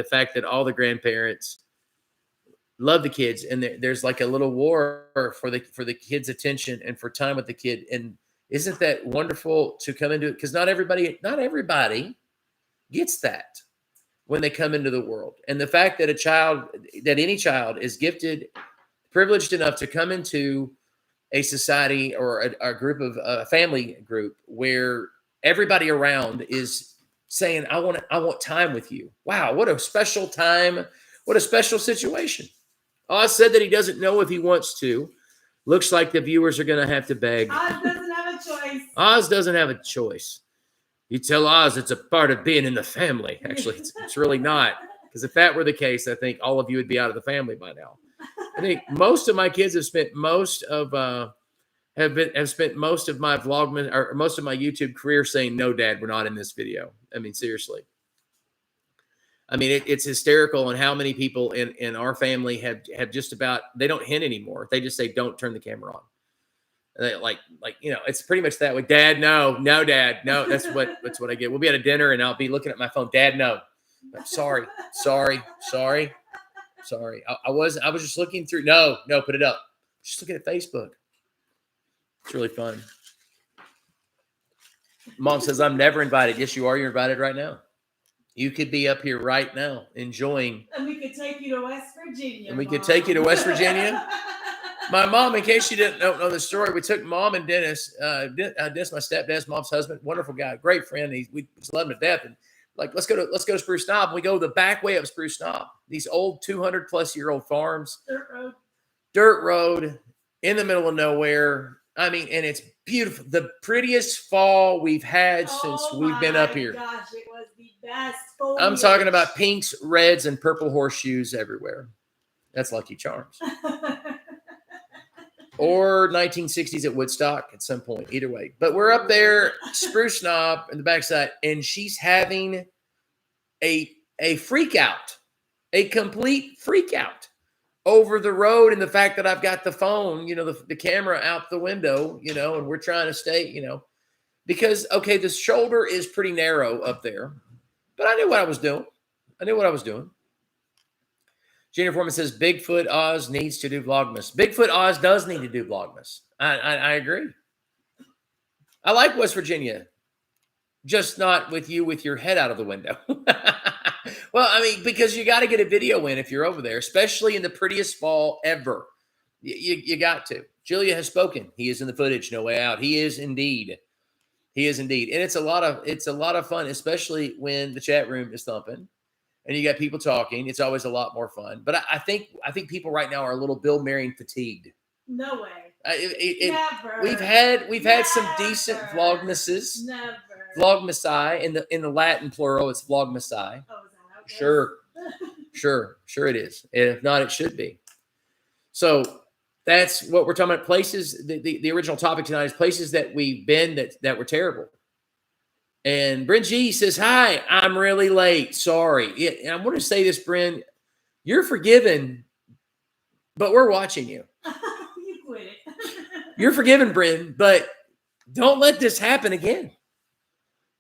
fact that all the grandparents love the kids and there's like a little war for the kid's attention and for time with the kid. And isn't that wonderful to come into it? Because not everybody gets that when they come into the world. And the fact that any child is gifted, privileged enough to come into a society or a group of a family group where everybody around is saying, I want time with you. Wow, what a special time. What a special situation. Oz said that he doesn't know if he wants to. Looks like the viewers are going to have to beg. Oz doesn't have a choice. Oz doesn't have a choice. You tell Oz it's a part of being in the family. Actually, it's really not. Because if that were the case, I think all of you would be out of the family by now. I think most of my kids have spent most of my Vlogmas or most of my YouTube career saying, "No, Dad, we're not in this video." I mean, seriously. I mean, it's hysterical on how many people in our family have just about, they don't hint anymore. They just say, "Don't turn the camera on." And they like it's pretty much that way. Dad, no, Dad, no. That's what I get. We'll be at a dinner and I'll be looking at my phone. Dad, no. I'm sorry. I was just looking through. No, put it up. Just looking at Facebook. It's really fun. Mom says, I'm never invited. Yes, you are. You're invited right now. You could be up here right now enjoying. And we could take you to West Virginia. My mom, in case you don't know the story, we took Mom and Dennis, Dennis, my stepdad's mom's husband, wonderful guy, great friend. We just love him to death. And like, let's go to Spruce Knob. We go the back way up Spruce Knob. These old 200-plus-year-old farms. Dirt road in the middle of nowhere. I mean, and it's beautiful. The prettiest fall we've had since we've been up here. Gosh, it was the best. I'm talking about pinks, reds, and purple horseshoes everywhere. That's Lucky Charms. Or 1960s at Woodstock at some point. Either way. But we're up there, Spruce Knob in the backside, and she's having a freak out. A complete freak out over the road and the fact that I've got the phone, the camera out the window, and we're trying to stay, because, okay, the shoulder is pretty narrow up there, but I knew what I was doing. Junior Foreman says, Bigfoot Oz needs to do Vlogmas. Bigfoot Oz does need to do Vlogmas. I agree. I like West Virginia, just not with you with your head out of the window. Well, I mean, because you got to get a video in if you're over there, especially in the prettiest fall ever. You got to. Julia has spoken. He is in the footage. No way out. He is indeed. He is indeed. And it's a lot of fun, especially when the chat room is thumping and you got people talking. It's always a lot more fun. But I think people right now are a little Bill Marion fatigued. No way. Never. We've had some decent vlogmases. Never. Vlogmasai in the Latin plural, it's vlogmasai. Oh, is that okay? Sure it is. And if not, it should be. So that's what we're talking about. Places. The original topic tonight is places that we've been that were terrible. And Bryn G says, "Hi, I'm really late. Sorry." And I want to say this, Bryn, you're forgiven, but we're watching you. You quit it. You're forgiven, Bryn, but don't let this happen again.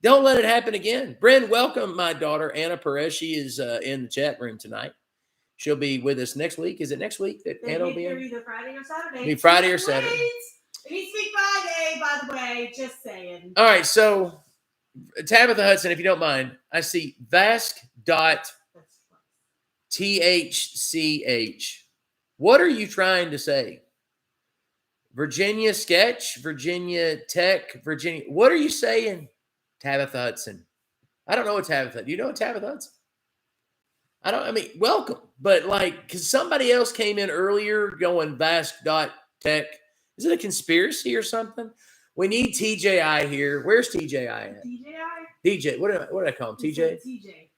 Don't let it happen again. Bryn, welcome my daughter, Anna Perez. She is in the chat room tonight. She'll be with us next week. Is it next week that Anna will be in? Either Friday or Saturday. Be Friday or Saturday. It needs to be Friday, by the way. Just saying. All right, so Tabitha Hudson, if you don't mind, I see Vask.thch. What are you trying to say? Virginia Sketch, Virginia Tech, Virginia. What are you saying, Tabitha Hudson? I don't know what Tabitha. Do you know what Tabitha Hudson? Welcome. But because somebody else came in earlier going Vask.tech. Is it a conspiracy or something? We need TJI here. Where's TJI at? DJ. What did I call him? TJ? TJ.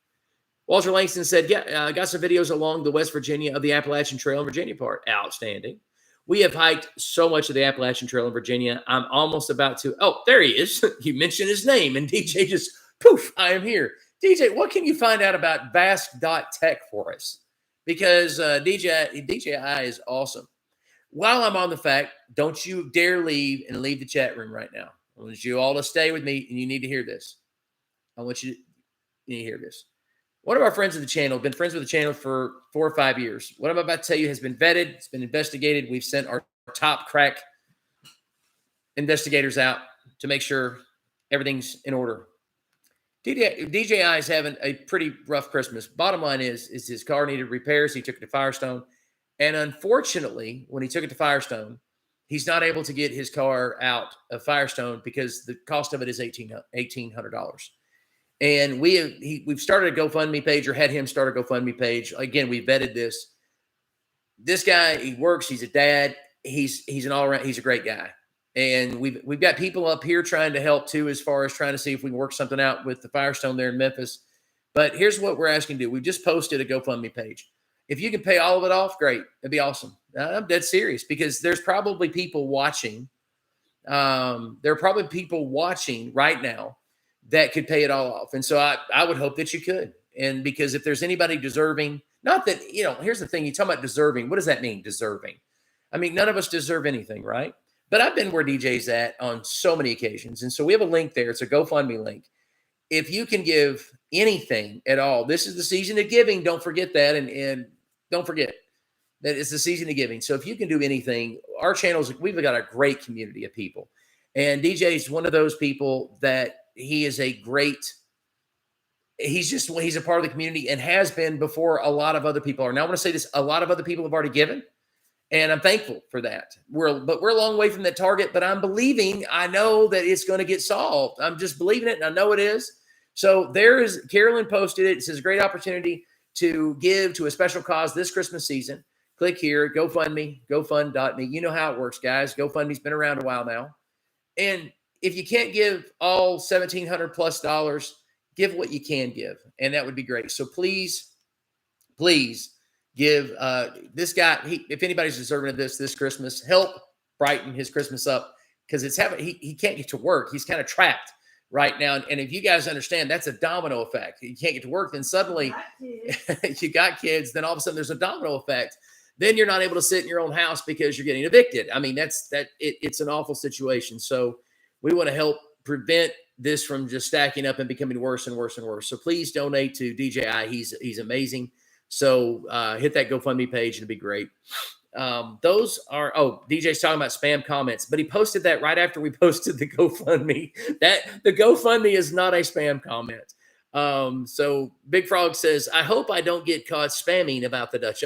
Walter Langston said, got some videos along the West Virginia of the Appalachian Trail in Virginia part. Outstanding. We have hiked so much of the Appalachian Trail in Virginia. I'm almost about to. Oh, there he is. You mentioned his name, and DJ just, poof, I am here. DJ, what can you find out about Vask.tech for us? Because DJI is awesome. While I'm on the fact, don't you dare leave the chat room right now. I want you all to stay with me, and you need to hear this. I want you to hear this. One of our friends of the channel, been friends with the channel for 4 or 5 years. What I'm about to tell you has been vetted. It's been investigated. We've sent our top crack investigators out to make sure everything's in order. DJI is having a pretty rough Christmas. Bottom line is his car needed repairs. He took it to Firestone. And unfortunately, when he took it to Firestone, he's not able to get his car out of Firestone because the cost of it is $1,800. And we've started a GoFundMe page, or had him start a GoFundMe page. Again, we vetted this. This guy, he works. He's a dad. He's an all-around. He's a great guy. And we've got people up here trying to help too, as far as trying to see if we can work something out with the Firestone there in Memphis. But here's what we're asking to do. We just posted a GoFundMe page. If you can pay all of it off, great. That'd be awesome. I'm dead serious, because there's probably people watching. There are probably people watching right now that could pay it all off. And so I would hope that you could. And because if there's anybody deserving, not that, here's the thing. You talk about deserving. What does that mean, deserving? I mean, none of us deserve anything, right? But I've been where DJ's at on so many occasions. And so we have a link there. It's a GoFundMe link. If you can give anything at all, this is the season of giving. Don't forget that. And don't forget that it's the season of giving. So if you can do anything, our channels, we've got a great community of people. And DJ's one of those people that he's a part of the community, and has been before a lot of other people are. Now I want to say this, a lot of other people have already given, and I'm thankful for that. We're a long way from that target, but I'm believing, I know that it's going to get solved. I'm just believing it, and I know it is. So Carolyn posted it. It says, great opportunity to give to a special cause this Christmas season. Click here, GoFundMe, GoFund.me. You know how it works, guys. GoFundMe's been around a while now. And if you can't give all $1,700 plus, give what you can give, and that would be great. So please give this guy. If anybody's deserving of this Christmas, help brighten his Christmas up, because he can't get to work. He's kind of trapped right now. And if you guys understand, that's a domino effect. You can't get to work, then suddenly you got kids. Then all of a sudden there's a domino effect. Then you're not able to sit in your own house because you're getting evicted. I mean, it's an awful situation. So we want to help prevent this from just stacking up and becoming worse and worse and worse. So please donate to DJI. He's amazing. So hit that GoFundMe page and it'd be great. DJ's talking about spam comments, but he posted that right after we posted the GoFundMe. That the GoFundMe is not a spam comment. So Big Frog says, I hope I don't get caught spamming about the Dutch.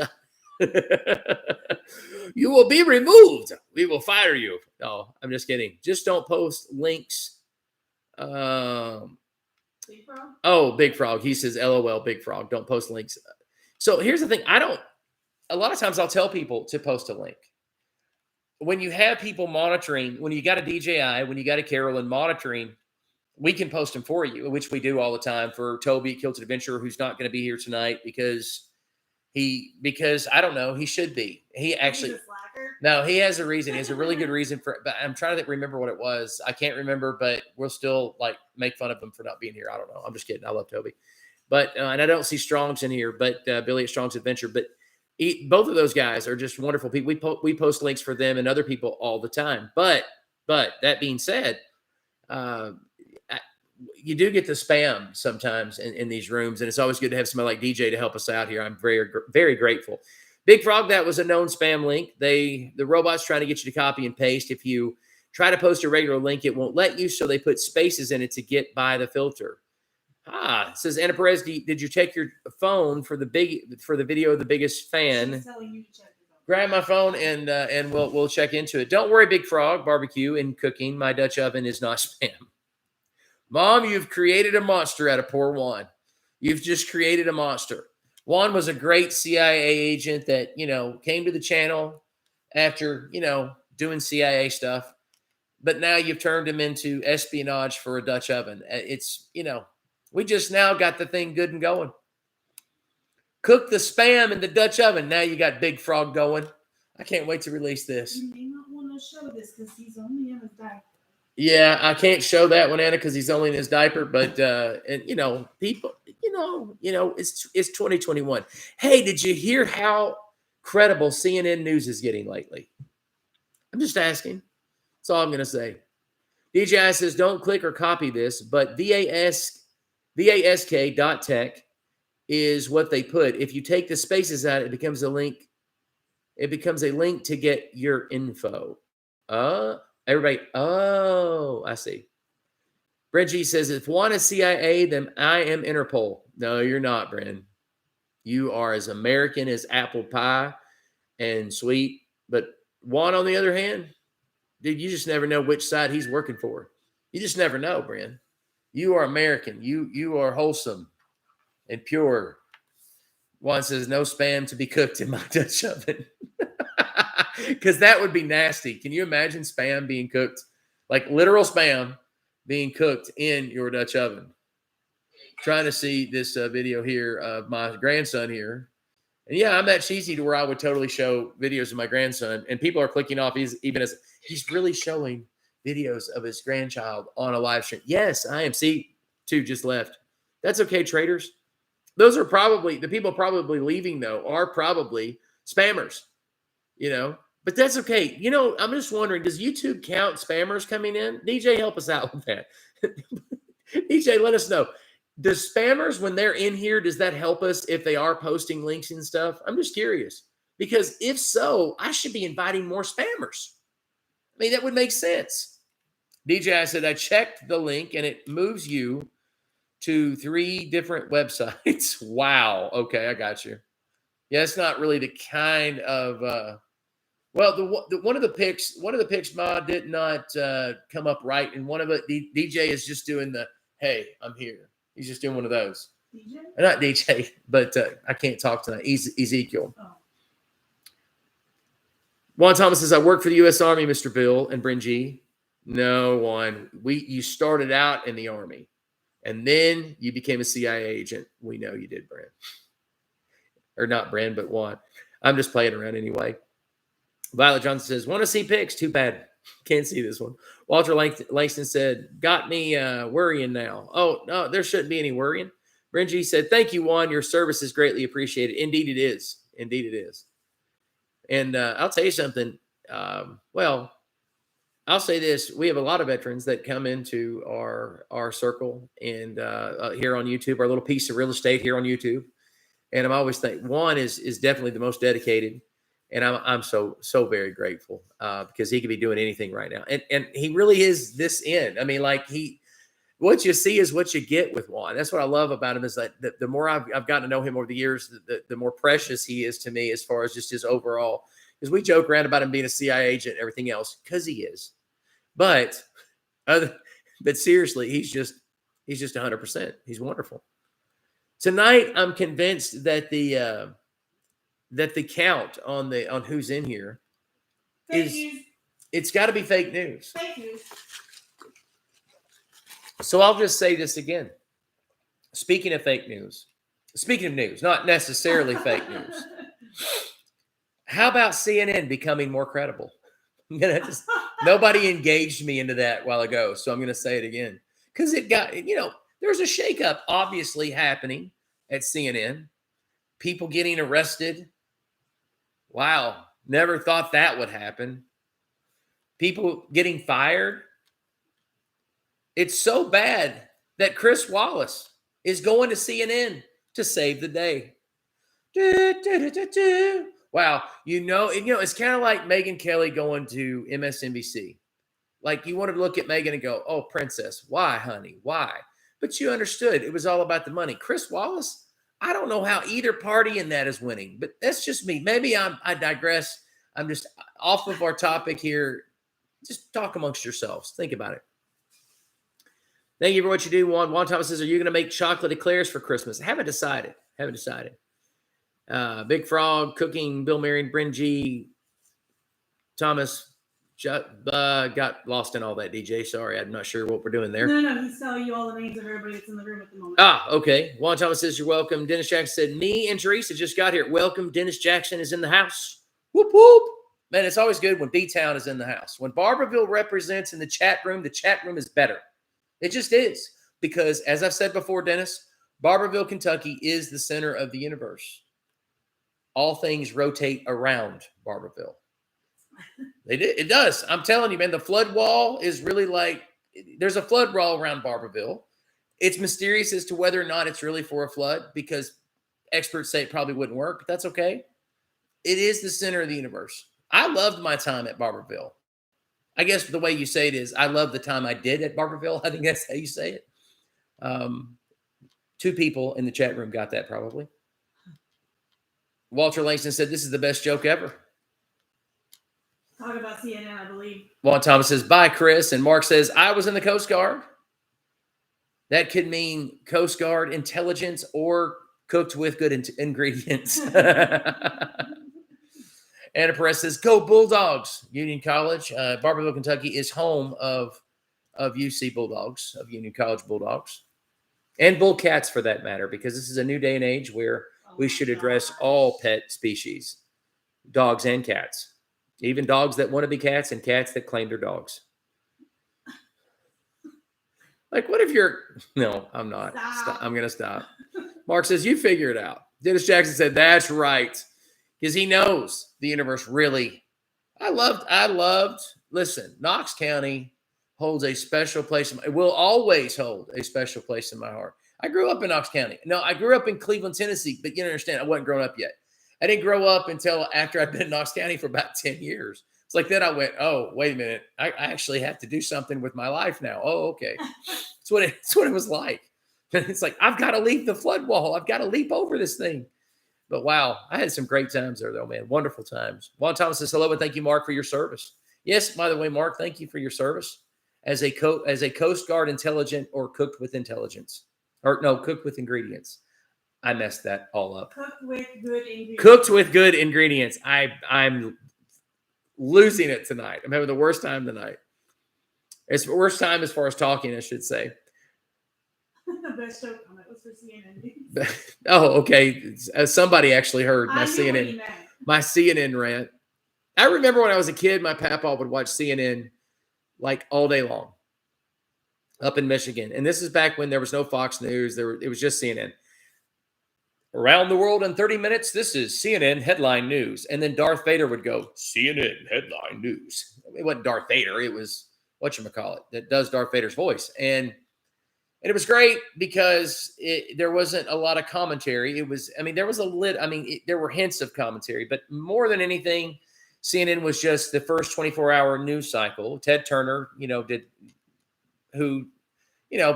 You will be removed. We will fire you. No, I'm just kidding. Just don't post links Big Frog? Oh, Big Frog. He says, LOL, Big Frog. Don't post links. So here's the thing. A lot of times I'll tell people to post a link. When you have people monitoring, when you got a DJI, when you got a Carolyn monitoring, we can post them for you, which we do all the time for Toby at Kilted Adventure, who's not going to be here tonight because I don't know, he should be. He actually, no, he has a reason. He has a really good reason but I'm trying to remember what it was. I can't remember, but we'll still like make fun of him for not being here. I don't know. I'm just kidding. I love Toby. But, and I don't see Strong's in here, but Billy at Strong's Adventure, but both of those guys are just wonderful people. We post links for them and other people all the time. But that being said, you do get the spam sometimes in these rooms, and it's always good to have somebody like DJ to help us out here. I'm very, very grateful. Big Frog, that was a known spam link. The robot's trying to get you to copy and paste. If you try to post a regular link, it won't let you, so they put spaces in it to get by the filter. It says, Anna Perez, did you check your phone for the video of the biggest fan? She's telling you to check your phone. Grab my phone and we'll check into it. Don't worry, Big Frog, barbecue and cooking. My Dutch oven is not spam. Mom, you've created a monster out of poor Juan. You've just created a monster. Juan was a great CIA agent that, came to the channel after, doing CIA stuff. But now you've turned him into espionage for a Dutch oven. It's, we just now got the thing good and going. Cook the spam in the Dutch oven. Now you got Big Frog going. I can't wait to release this. You may not want to show this because he's only in his diaper. Yeah, I can't show that one, Anna, because he's only in his diaper. But people, it's 2021. Hey, did you hear how credible CNN News is getting lately? I'm just asking. That's all I'm going to say. DJI says, don't click or copy this, but vask.tech is what they put. If you take the spaces out, it becomes a link. It becomes a link to get your info. Everybody, I see. Bridgie says, if Juan is CIA, then I am Interpol. No, you're not, Bren. You are as American as apple pie and sweet. But Juan, on the other hand, dude, you just never know which side he's working for. You just never know, Bren. You are American. You are wholesome and pure. Juan says, no spam to be cooked in my Dutch oven. Because that would be nasty. Can you imagine spam being cooked, like literal spam being cooked in your Dutch oven? Trying to see this video here of my grandson here. And yeah, I'm that cheesy to where I would totally show videos of my grandson. And people are clicking off even as he's really showing videos of his grandchild on a live stream. Yes, I am. See, 2 just left. That's okay, traders. Those are probably, the people probably leaving, though, are probably spammers, But that's okay. I'm just wondering, does YouTube count spammers coming in? DJ, help us out with that. DJ, let us know. Does spammers, when they're in here, does that help us if they are posting links and stuff? I'm just curious. Because if so, I should be inviting more spammers. I mean, that would make sense. DJ, I said, I checked the link and it moves you to 3 different websites. Wow. Okay, I got you. Yeah, it's not really the kind of one of the picks mod did not come up right, and one of it DJ is just doing the hey, I'm here. He's just doing one of those. DJ? Not DJ, but I can't talk tonight. Ezekiel. Oh. Juan Thomas says, I work for the U.S. Army, Mr. Bill and Bryn G. No, Juan. You started out in the Army, and then you became a CIA agent. We know you did, Brent. Or not Brent, but Juan. I'm just playing around anyway. Violet Johnson says, want to see pics? Too bad. Can't see this one. Walter Langston said, got me worrying now. Oh, no, there shouldn't be any worrying. Bryn G said, thank you, Juan. Your service is greatly appreciated. Indeed it is. Indeed it is. And I'll tell you something. I'll say this. We have a lot of veterans that come into our circle and here on YouTube, our little piece of real estate here on YouTube. And I'm always thinking Juan is definitely the most dedicated. And I'm so very grateful because he could be doing anything right now. And he really is this in. I mean, like what you see is what you get with Juan. That's what I love about him is that the more I've gotten to know him over the years, the more precious he is to me as far as just his overall. Because we joke around about him being a CIA agent and everything else, because he is. But But seriously, he's just 100%. He's wonderful. Tonight, I'm convinced that the count on who's in here Fake is news. it's got to be fake news. Fake news. So I'll just say this again. Speaking of news, not necessarily fake news. How about CNN becoming more credible? Nobody engaged me into that a while ago, so I'm going to say it again. Because it got, there's a shakeup obviously happening at CNN. People getting arrested. Wow, never thought that would happen. People getting fired. It's so bad that Chris Wallace is going to CNN to save the day. Wow, it's kind of like Megyn Kelly going to MSNBC. Like you want to look at Megyn and go, "Oh, princess, why, honey, why?" But you understood it was all about the money. Chris Wallace, I don't know how either party in that is winning, but that's just me. Maybe I digress. I'm just off of our topic here. Just talk amongst yourselves. Think about it. Thank you for what you do, Juan. Juan Thomas says, "Are you going to make chocolate eclairs for Christmas?" Haven't decided. Big Frog, Cooking, Bill Marion, Bryn G, Thomas, got lost in all that, DJ. Sorry, I'm not sure what we're doing there. No, he's telling you all the names of everybody that's in the room at the moment. Okay. Juan Thomas says, "You're welcome." Dennis Jackson said, "Me and Teresa just got here. Welcome. Dennis Jackson is in the house." Whoop, whoop. Man, it's always good when B-Town is in the house. When Barberville represents in the chat room is better. It just is. Because, as I've said before, Dennis, Barberville, Kentucky is the center of the universe. All things rotate around Barberville. It does. I'm telling you, man, the flood wall is really like, there's a flood wall around Barberville. It's mysterious as to whether or not it's really for a flood because experts say it probably wouldn't work, but that's okay. It is the center of the universe. I loved my time at Barberville. I guess the way you say it is, I love the time I did at Barberville. I think that's how you say it. 2 people in the chat room got that probably. Walter Langston said, "This is the best joke ever." Talk about CNN, I believe. Juan Thomas says, "Bye, Chris." And Mark says, "I was in the Coast Guard." That could mean Coast Guard intelligence or cooked with good ingredients. Anna Perez says, "Go Bulldogs." Union College, Barberville, Kentucky is home of UC Bulldogs, of Union College Bulldogs. And Bullcats for that matter, because this is a new day and age where we should address all pet species, dogs and cats, even dogs that want to be cats and cats that claim they're dogs. Like, what if you're... No, I'm not. Stop. I'm going to stop. Mark says, "You figure it out." Dennis Jackson said, "That's right." Because he knows the universe really... I loved... Listen, Knox County holds a special place. It will always hold a special place in my heart. I grew up in Knox County. No, I grew up in Cleveland, Tennessee, but you understand, I wasn't grown up yet. I didn't grow up until after I'd been in Knox County for about 10 years. It's like then I went, "Oh, wait a minute. I actually have to do something with my life now." Oh, okay. That's what it was like. It's like, I've got to leap the flood wall. I've got to leap over this thing. But wow, I had some great times there, though, man. Wonderful times. Juan Thomas says, "Hello, and thank you, Mark, for your service." Yes, by the way, Mark, thank you for your service as a Coast Guard intelligent or cooked with intelligence. Or no, cooked with ingredients. I messed that all up. Cooked with good ingredients. Cooked with good ingredients. I'm losing it tonight. I'm having the worst time tonight. It's the worst time as far as talking, I should say. The best joke on it was for CNN. Oh, okay. Somebody actually heard my CNN rant. I remember when I was a kid, my papa would watch CNN like all day long up in Michigan. And this is back when there was no Fox News. It was just CNN. "Around the world in 30 minutes, this is CNN headline news." And then Darth Vader would go, "CNN headline news." It wasn't Darth Vader. It was whatchamacallit that does Darth Vader's voice. And it was great because there wasn't a lot of commentary. There was there were hints of commentary, but more than anything, CNN was just the first 24-hour news cycle. Ted Turner,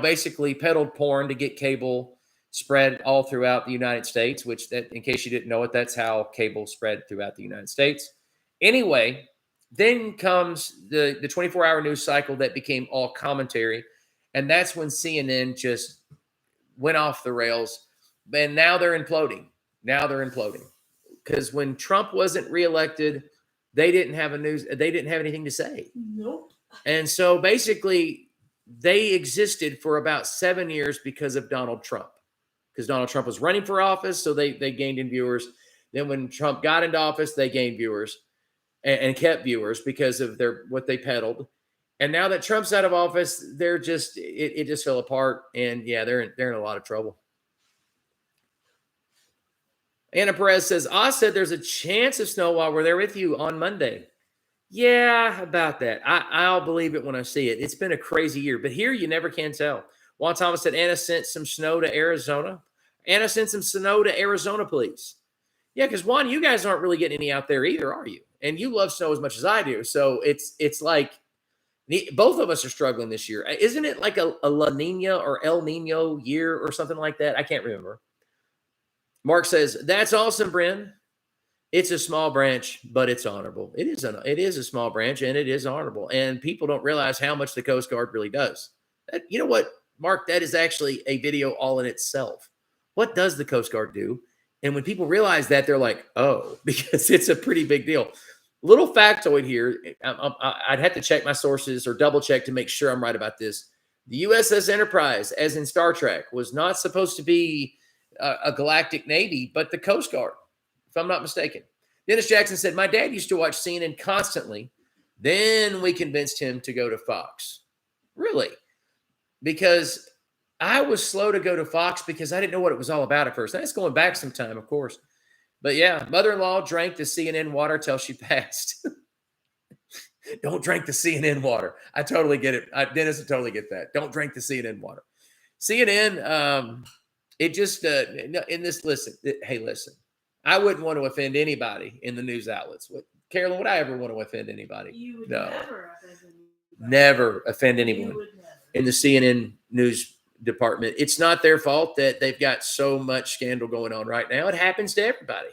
basically peddled porn to get cable spread all throughout the United States, which, that, in case you didn't know it, that's how cable spread throughout the United States. Anyway, then comes the 24-hour news cycle that became all commentary. And that's when CNN just went off the rails. And now they're imploding. Because when Trump wasn't reelected, they didn't have anything to say. Nope. And so basically, they existed for about 7 years because of Donald Trump. Because Donald Trump was running for office, so they gained in viewers. Then when Trump got into office, they gained viewers and kept viewers because of what they peddled. And now that Trump's out of office, they're just it just fell apart. And yeah, they're in a lot of trouble. Anna Perez says, Oz said there's a chance of snow while we're there with you on Monday. Yeah, about that. I'll believe it when I see it. It's been a crazy year, but here you never can tell. Juan Thomas said, Anna sent some snow to Arizona. Anna sent some snow to Arizona, please. Yeah, because Juan, you guys aren't really getting any out there either, are you? And you love snow as much as I do. So it's like both of us are struggling this year. Isn't it like a La Nina or El Nino year or something like that? I can't remember. Mark says, that's awesome, Bryn. It's a small branch, but it's honorable. It is a small branch, and it is honorable. And people don't realize how much the Coast Guard really does. You know what, Mark? That is actually a video all in itself. What does the Coast Guard do? And when people realize that, they're like, oh, because it's a pretty big deal. Little factoid here. I'd have to check my sources or double check to make sure I'm right about this. The USS Enterprise, as in Star Trek, was not supposed to be a galactic navy, but the Coast Guard, if I'm not mistaken. Dennis Jackson said, my dad used to watch CNN constantly. Then we convinced him to go to Fox. Really? Because I was slow to go to Fox because I didn't know what it was all about at first. That's going back some time, of course. But yeah, mother-in-law drank the CNN water till she passed. Don't drink the CNN water. I totally get it. Dennis, I totally get that. Don't drink the CNN water. CNN, it just, in this, listen, I wouldn't want to offend anybody in the news outlets. Carolyn, would I ever want to offend anybody? You would no. never offend anybody. Never offend anyone You would never. in the CNN news department. It's not their fault that they've got so much scandal going on right now. It happens to everybody.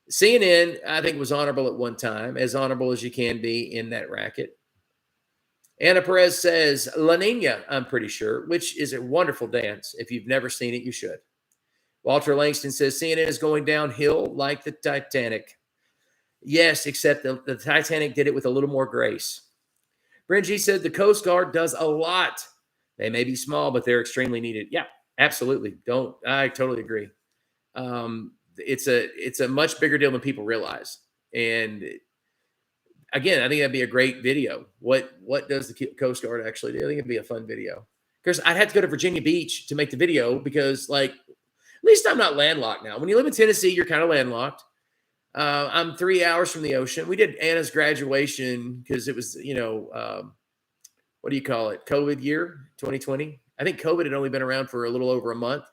CNN, I think, was honorable at one time, as honorable as you can be in that racket. Anna Perez says, La Nina, I'm pretty sure, which is a wonderful dance. If you've never seen it, you should. Walter Langston says, CNN is going downhill like the Titanic. Yes, except the Titanic did it with a little more grace. Brengie said, the Coast Guard does a lot. They may be small, but they're extremely needed. Yeah, absolutely. I totally agree. It's a much bigger deal than people realize. And again, I think that'd be a great video. What does the Coast Guard actually do? I think it'd be a fun video. Because I'd have to go to Virginia Beach to make the video because, like, at least I'm not landlocked now. When you live in Tennessee, you're kind of landlocked. I'm 3 hours from the ocean. We did Anna's graduation because it was, what do you call it? COVID year, 2020. I think COVID had only been around for a little over a month.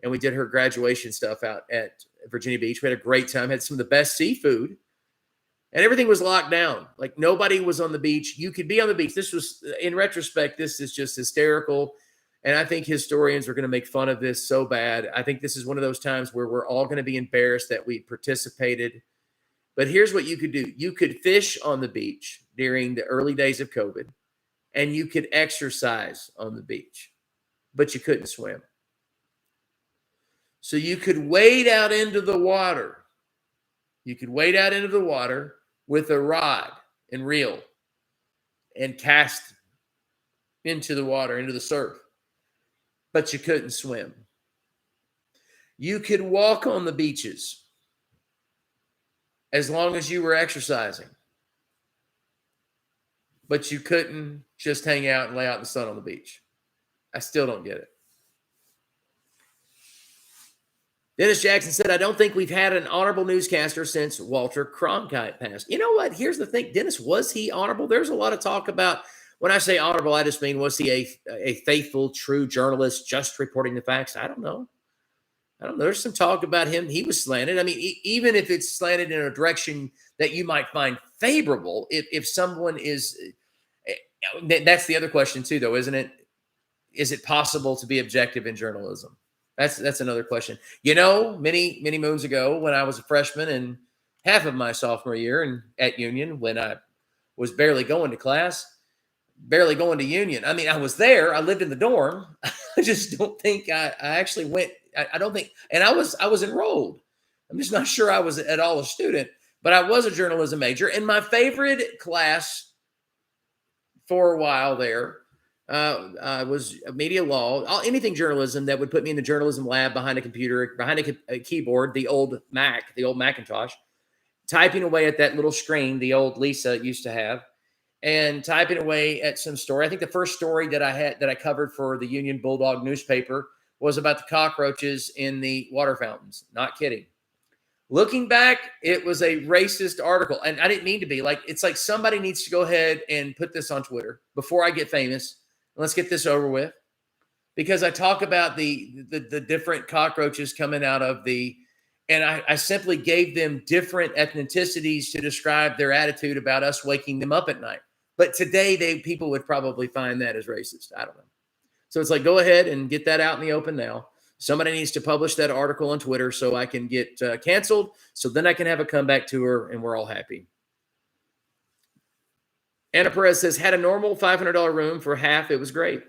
And we did her graduation stuff out at Virginia Beach. We had a great time, had some of the best seafood. And everything was locked down. Like, nobody was on the beach. You could be on the beach. This was, in retrospect, this is just hysterical. And I think historians are going to make fun of this so bad. I think this is one of those times where we're all going to be embarrassed that we participated. But here's what you could do. You could fish on the beach during the early days of COVID, and you could exercise on the beach, but you couldn't swim. So you could wade out into the water. You could wade out into the water with a rod and reel and cast into the water, into the surf. But you couldn't swim. You could walk on the beaches as long as you were exercising. But you couldn't just hang out and lay out in the sun on the beach. I still don't get it. Dennis Jackson said, I don't think we've had an honorable newscaster since Walter Cronkite passed. You know what? Here's the thing. Dennis, was he honorable? There's a lot of talk about, when I say honorable, I just mean, was he a faithful, true journalist just reporting the facts? I don't know. There's some talk about him. He was slanted. I mean, even if it's slanted in a direction that you might find favorable, if someone is, that's the other question too, though, isn't it? Is it possible to be objective in journalism? That's another question. Many, many moons ago when I was a freshman and half of my sophomore year at Union, when I was barely going to class, barely going to Union. I mean, I was there. I lived in the dorm. I just don't think I actually went. I don't think, and I was enrolled. I'm just not sure I was at all a student, but I was a journalism major. And my favorite class for a while there was media law, anything journalism that would put me in the journalism lab behind a computer, behind a keyboard, the old Mac, the old Macintosh, typing away at that little screen the old Lisa used to have, and typing away at some story. I think the first story that I covered for the Union Bulldog newspaper was about the cockroaches in the water fountains. Not kidding. Looking back, it was a racist article, and I didn't mean to be. Like, it's like somebody needs to go ahead and put this on Twitter before I get famous. Let's get this over with, because I talk about the different cockroaches coming out of and I simply gave them different ethnicities to describe their attitude about us waking them up at night. But today, people would probably find that as racist. I don't know. So it's like, go ahead and get that out in the open now. Somebody needs to publish that article on Twitter so I can get canceled. So then I can have a comeback tour and we're all happy. Anna Perez says, had a normal $500 room for half. It was great.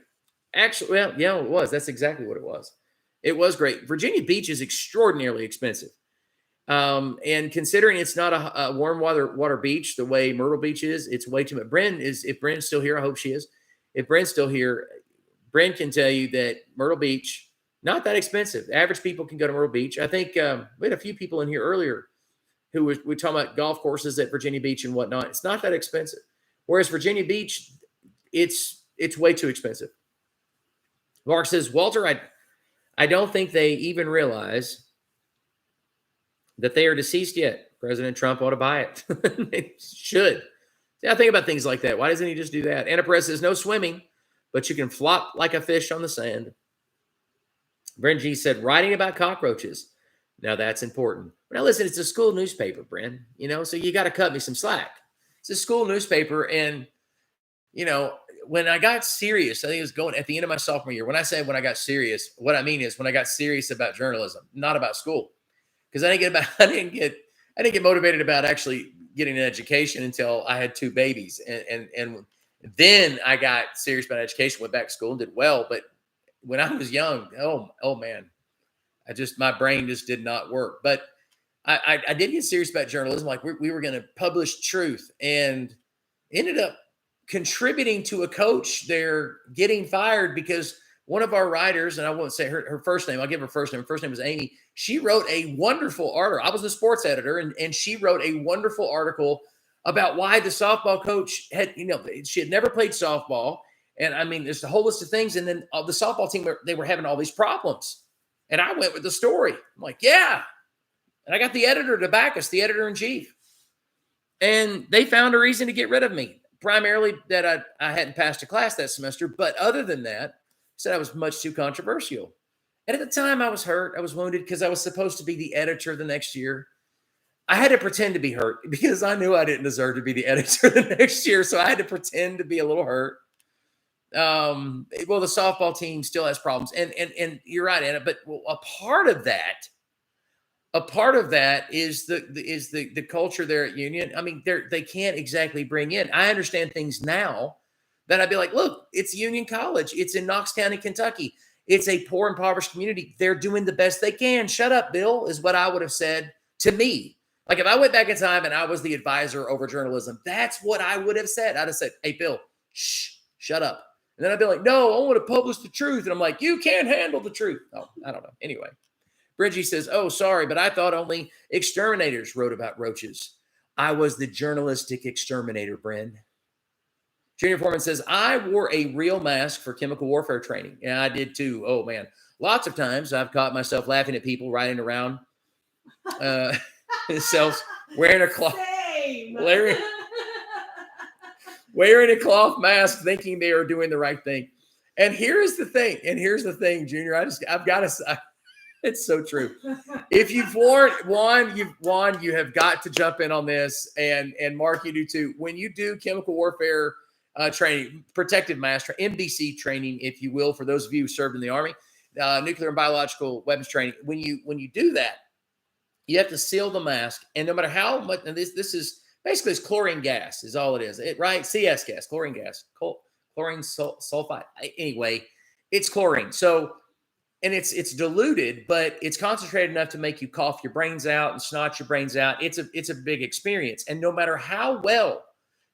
Actually, well, yeah, it was. That's exactly what it was. It was great. Virginia Beach is extraordinarily expensive. And considering it's not a warm water beach the way Myrtle Beach is, it's way too much. If Bren's still here, I hope she is. If Bren's still here, Bren can tell you that Myrtle Beach, not that expensive. Average people can go to Myrtle Beach. I think we had a few people in here earlier who were talking about golf courses at Virginia Beach and whatnot. It's not that expensive. Whereas Virginia Beach, it's way too expensive. Mark says, Walter, I don't think they even realize that they are deceased yet. President Trump ought to buy it. They should. See, I think about things like that. Why doesn't he just do that? Anna Perez says, no swimming, but you can flop like a fish on the sand. Bren G said, writing about cockroaches. Now that's important. Now listen, it's a school newspaper, Bren, so you got to cut me some slack. It's a school newspaper. And, when I got serious, I think it was going at the end of my sophomore year. When I say when I got serious, what I mean is when I got serious about journalism, not about school. Because I didn't get motivated about actually getting an education until I had 2 babies. And then I got serious about education, went back to school and did well. But when I was young, oh man, my brain just did not work. But I did get serious about journalism. Like we were going to publish truth, and ended up contributing to a coach there getting fired because one of our writers, and I won't say her first name, I'll give her first name. Her first name was Amy. She wrote a wonderful article. I was the sports editor, and she wrote a wonderful article about why the softball coach she had never played softball. And I mean, there's a whole list of things. And then the softball team, they were having all these problems. And I went with the story. I'm like, yeah. And I got the editor to back us, the editor-in-chief. And they found a reason to get rid of me, primarily that I hadn't passed a class that semester. But other than that, said I was much too controversial. And at the time, I was hurt. I was wounded because I was supposed to be the editor the next year. I had to pretend to be hurt because I knew I didn't deserve to be the editor the next year. So I had to pretend to be a little hurt. Well, the softball team still has problems. And you're right, Anna, but a part of that is the culture there at Union. I mean, they can't exactly bring in. I understand things now that I'd be like, look, it's Union College. It's in Knox County, Kentucky. It's a poor, impoverished community. They're doing the best they can. Shut up, Bill, is what I would have said to me. Like if I went back in time and I was the advisor over journalism, that's what I would have said. I'd have said, hey, Bill, shut up. And then I'd be like, no, I want to publish the truth. And I'm like, you can't handle the truth. Oh, I don't know. Anyway, Bridgie says, oh, sorry, but I thought only exterminators wrote about roaches. I was the journalistic exterminator, Bren. Junior Foreman says, I wore a real mask for chemical warfare training. And I did too. Oh, man. Lots of times I've caught myself laughing at people riding around themselves wearing a cloth. Wearing a cloth mask, thinking they are doing the right thing. And here's the thing, Junior. I've got to say, it's so true. If you've worn Juan, you have got to jump in on this, and Mark, you do too. When you do chemical warfare training, protective mask, MBC training, if you will, for those of you who served in the Army, nuclear and biological weapons training. When you do that, you have to seal the mask, and no matter how much, and this is basically it's chlorine gas is all it is, right? CS gas, chlorine gas, chlorine sulfide. Anyway, it's chlorine. So, and it's diluted, but it's concentrated enough to make you cough your brains out and snot your brains out. It's a big experience. And no matter how well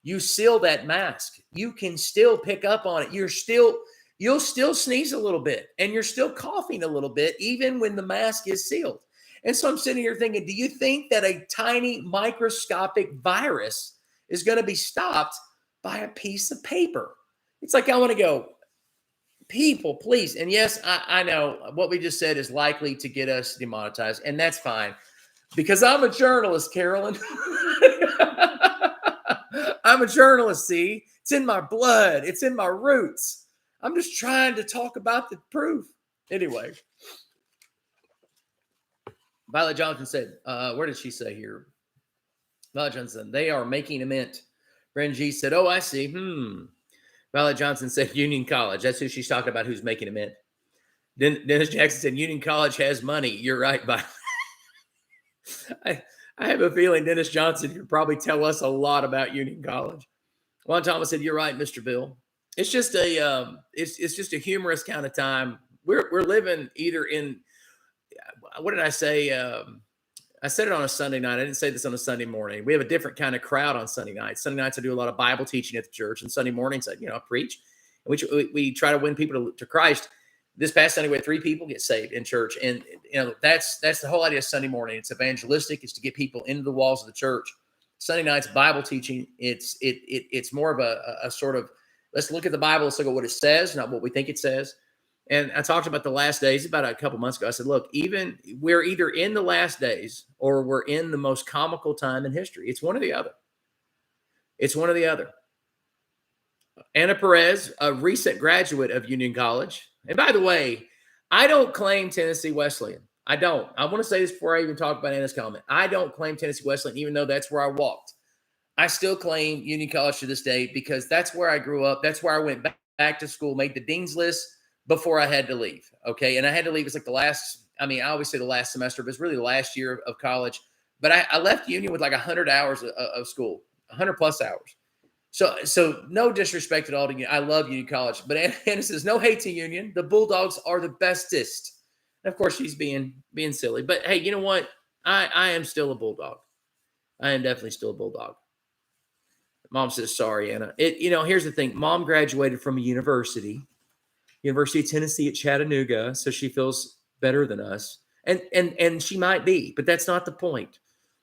you seal that mask, you can still pick up on it. You'll still sneeze a little bit and you're still coughing a little bit, even when the mask is sealed. And so I'm sitting here thinking, do you think that a tiny microscopic virus is going to be stopped by a piece of paper? It's like, I want to go, people, please. And yes, I know what we just said is likely to get us demonetized, and that's fine because I'm a journalist, Carolyn. I'm a journalist, see? It's in my blood. It's in my roots. I'm just trying to talk about the proof. Anyway, Violet Johnson said, where did she say here? Violet Johnson, they are making a mint. Bren G said, oh, I see. Violet Johnson said Union College. That's who she's talking about, who's making a mint. Dennis Jackson said Union College has money. You're right, Violet. I have a feeling Dennis Johnson could probably tell us a lot about Union College. Juan Thomas said, you're right, Mr. Bill. It's just it's just a humorous kind of time. We're living either in, what did I say? I said it on a Sunday night. I didn't say this on a Sunday morning. We have a different kind of crowd on Sunday nights. Sunday nights I do a lot of Bible teaching at the church, and Sunday mornings I preach. And we try to win people to Christ. This past Sunday, we had 3 people get saved in church, and that's the whole idea of Sunday morning. It's evangelistic. It's to get people into the walls of the church. Sunday night's Bible teaching. It's more of a sort of, let's look at the Bible. Let's look at what it says, not what we think it says. And I talked about the last days about a couple months ago. I said, look, we're either in the last days or we're in the most comical time in history. It's one or the other. It's one or the other. Anna Perez, a recent graduate of Union College. And by the way, I don't claim Tennessee Wesleyan. I don't. I want to say this before I even talk about Anna's comment. I don't claim Tennessee Wesleyan, even though that's where I walked. I still claim Union College to this day because that's where I grew up. That's where I went back to school, made the dean's list before I had to leave. Okay. And I had to leave. It's like I always say the last semester, but it's really the last year of college. But I left Union with like 100 hours of school, 100 plus hours. So no disrespect at all to Union. I love Union College. But Anna says, no hate to Union. The Bulldogs are the bestest. And of course, she's being silly. But hey, you know what? I am still a Bulldog. I am definitely still a Bulldog. Mom says, sorry, Anna. Here's the thing. Mom graduated from a University of Tennessee at Chattanooga, so she feels better than us. And she might be, but that's not the point.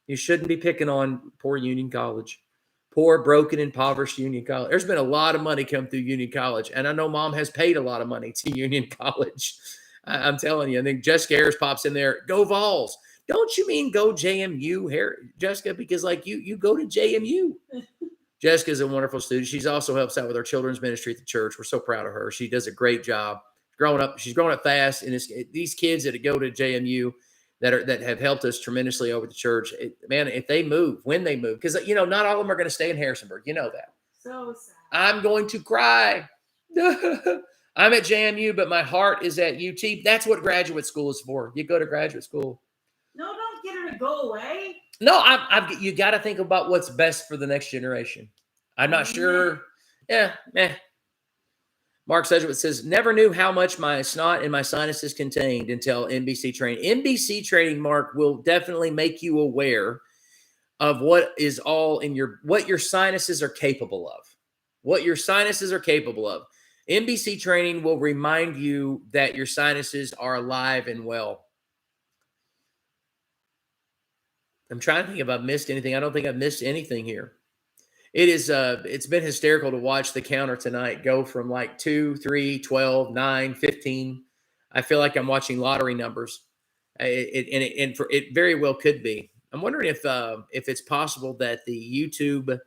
You shouldn't be picking on poor Union College. Poor, broken, impoverished Union College. There's been a lot of money come through Union College, and I know Mom has paid a lot of money to Union College. I'm telling you. I think Jessica Harris pops in there. Go Vols. Don't you mean go JMU, Jessica? Because you go to JMU. Jessica's a wonderful student. She's also helps out with our children's ministry at the church. We're so proud of her. She does a great job. She's growing up fast, and these kids that go to JMU that have helped us tremendously over the church. Man, if they move, when they move, because not all of them are going to stay in Harrisonburg. You know that. So sad. I'm going to cry. I'm at JMU, but my heart is at UT. That's what graduate school is for. You go to graduate school. No, don't get her to go away. No, you got to think about what's best for the next generation. I'm not sure. Yeah. Mark Sedgwick says, never knew how much my snot and my sinuses contained until NBC training. NBC training, Mark, will definitely make you aware of what is all in what your sinuses are capable of. What your sinuses are capable of. NBC training will remind you that your sinuses are alive and well. I'm trying to think if I've missed anything. I don't think I've missed anything here. It's been hysterical to watch the counter tonight go from 2, 3, 12, 9, 15. I feel like I'm watching lottery numbers. It very well could be. I'm wondering if it's possible that the YouTube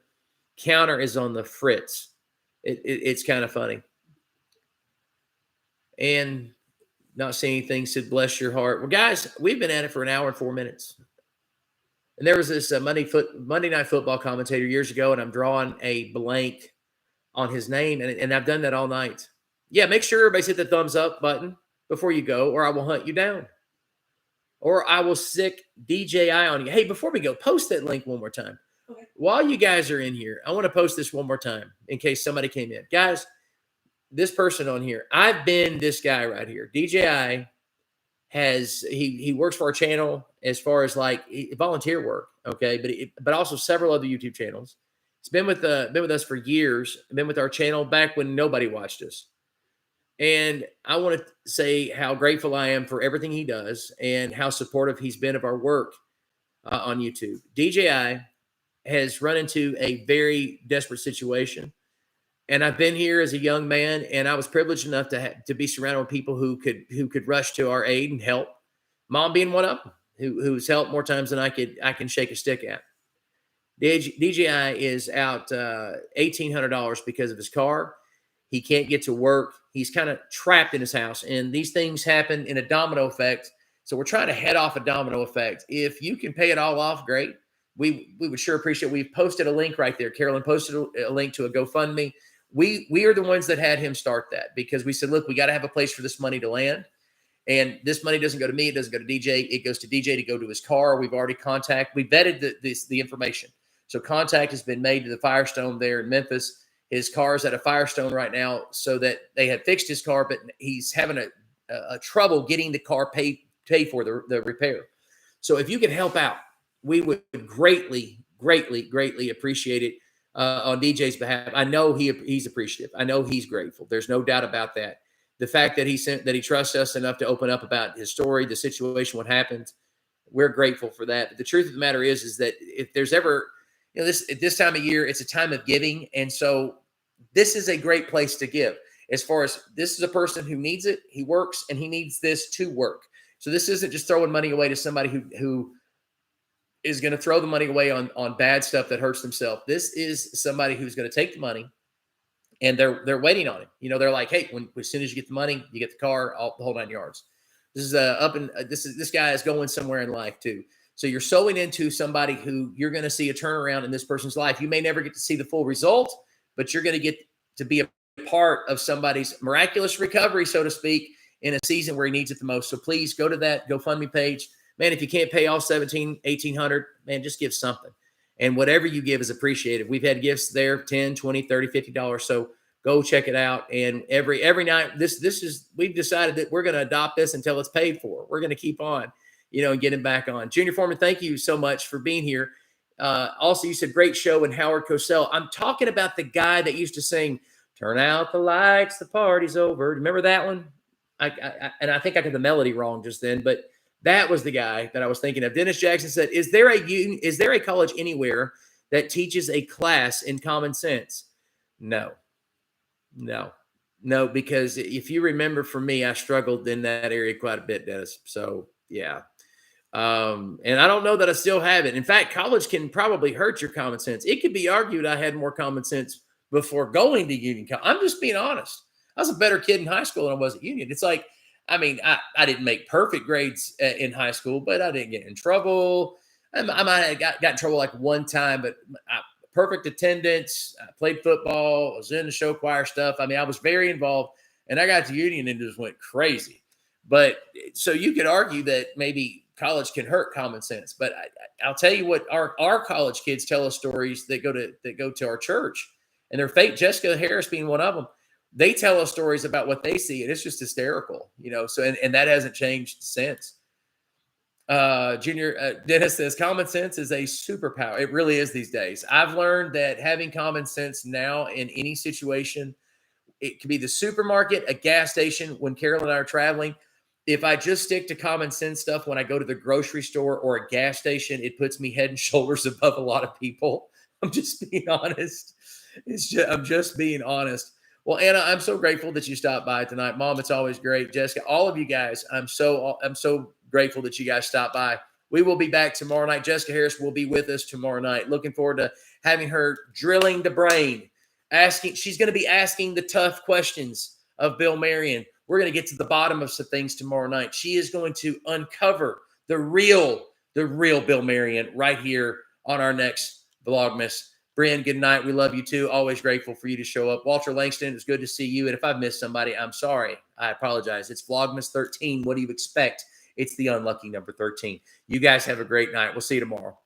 counter is on the fritz. It's kind of funny. And not seeing anything said, bless your heart. Well, guys, we've been at it for an hour and 4 minutes. And there was this Monday Night Football commentator years ago, and I'm drawing a blank on his name, and I've done that all night. Yeah, make sure everybody's hit the thumbs up button before you go, or I will hunt you down. Or I will sick DJI on you. Hey, before we go, post that link one more time. Okay. While you guys are in here, I want to post this one more time in case somebody came in. Guys, this person on here, I've been this guy right here. DJI he works for our channel as far as like volunteer work, okay, but also several other YouTube channels. He's been with us for years. Been with our channel back when nobody watched us. And I want to say how grateful I am for everything he does and how supportive he's been of our work on YouTube. DJI has run into a very desperate situation. And I've been here as a young man, and I was privileged enough to be surrounded with people who could rush to our aid and help. Mom being one of them, who's helped more times than I can shake a stick at. DJI is out $1,800 because of his car. He can't get to work. He's kind of trapped in his house, and these things happen in a domino effect. So we're trying to head off a domino effect. If you can pay it all off, great. We would sure appreciate it. We've posted a link right there. Carolyn posted a link to a GoFundMe. We are the ones that had him start that because we said, look, we got to have a place for this money to land. And this money doesn't go to me. It doesn't go to DJ. It goes to DJ to go to his car. We've already we vetted the information. So contact has been made to the Firestone there in Memphis. His car is at a Firestone right now so that they had fixed his car, but he's having a trouble getting the car paid for the repair. So if you can help out, we would greatly appreciate it on DJ's behalf. I know he's appreciative. I know he's grateful. There's no doubt about that. The fact that he trusts us enough to open up about his story, the situation, what happened, we're grateful for that. But the truth of the matter is that if there's ever, at this time of year, it's a time of giving. And so this is a great place to give. As far as this is a person who needs it, he works, and he needs this to work. So this isn't just throwing money away to somebody who is going to throw the money away on bad stuff that hurts themselves. This is somebody who's going to take the money, and they're waiting on it. They're like, hey, as soon as you get the money, you get the car, the whole 9 yards. This is this guy is going somewhere in life too. So you're sowing into somebody who you're going to see a turnaround in this person's life. You may never get to see the full result, but you're going to get to be a part of somebody's miraculous recovery, so to speak, in a season where he needs it the most. So please go to that GoFundMe page. Man, if you can't pay all $1,800, man, just give something. And whatever you give is appreciated. We've had gifts there, $10, $20, $30, $50. So go check it out. And every night, we've decided that we're going to adopt this until it's paid for. We're going to keep on, and get him back on. Junior Foreman, thank you so much for being here. Also, you said great show and Howard Cosell. I'm talking about the guy that used to sing, turn out the lights, the party's over. Remember that one? I think I got the melody wrong just then, but that was the guy that I was thinking of. Dennis Jackson said, is there a college anywhere that teaches a class in common sense? No, because if you remember from me, I struggled in that area quite a bit, Dennis. So yeah. And I don't know that I still have it. In fact, college can probably hurt your common sense. It could be argued I had more common sense before going to Union College. I'm just being honest. I was a better kid in high school than I was at Union. It's like, I didn't make perfect grades in high school, but I didn't get in trouble. I might have got in trouble like one time, but perfect attendance. I played football. I was in the show choir stuff. I was very involved, and I got to Union and just went crazy. But so you could argue that maybe college can hurt common sense, but I'll tell you what, our college kids tell us stories that go to our church, and their fate, Jessica Harris being one of them. They tell us stories about what they see, and it's just hysterical, so, and that hasn't changed since. Dennis says, common sense is a superpower. It really is these days. I've learned that having common sense now in any situation, it could be the supermarket, a gas station. When Carol and I are traveling, if I just stick to common sense stuff when I go to the grocery store or a gas station, it puts me head and shoulders above a lot of people. I'm just being honest. I'm just being honest. Well, Anna, I'm so grateful that you stopped by tonight. Mom, it's always great. Jessica, all of you guys, I'm so grateful that you guys stopped by. We will be back tomorrow night. Jessica Harris will be with us tomorrow night. Looking forward to having her drilling the brain. She's going to be asking the tough questions of Bill Marion. We're going to get to the bottom of some things tomorrow night. She is going to uncover the real Bill Marion right here on our next Vlogmas. Brian, good night. We love you too. Always grateful for you to show up. Walter Langston, it's good to see you. And if I've missed somebody, I'm sorry. I apologize. It's Vlogmas 13. What do you expect? It's the unlucky number 13. You guys have a great night. We'll see you tomorrow.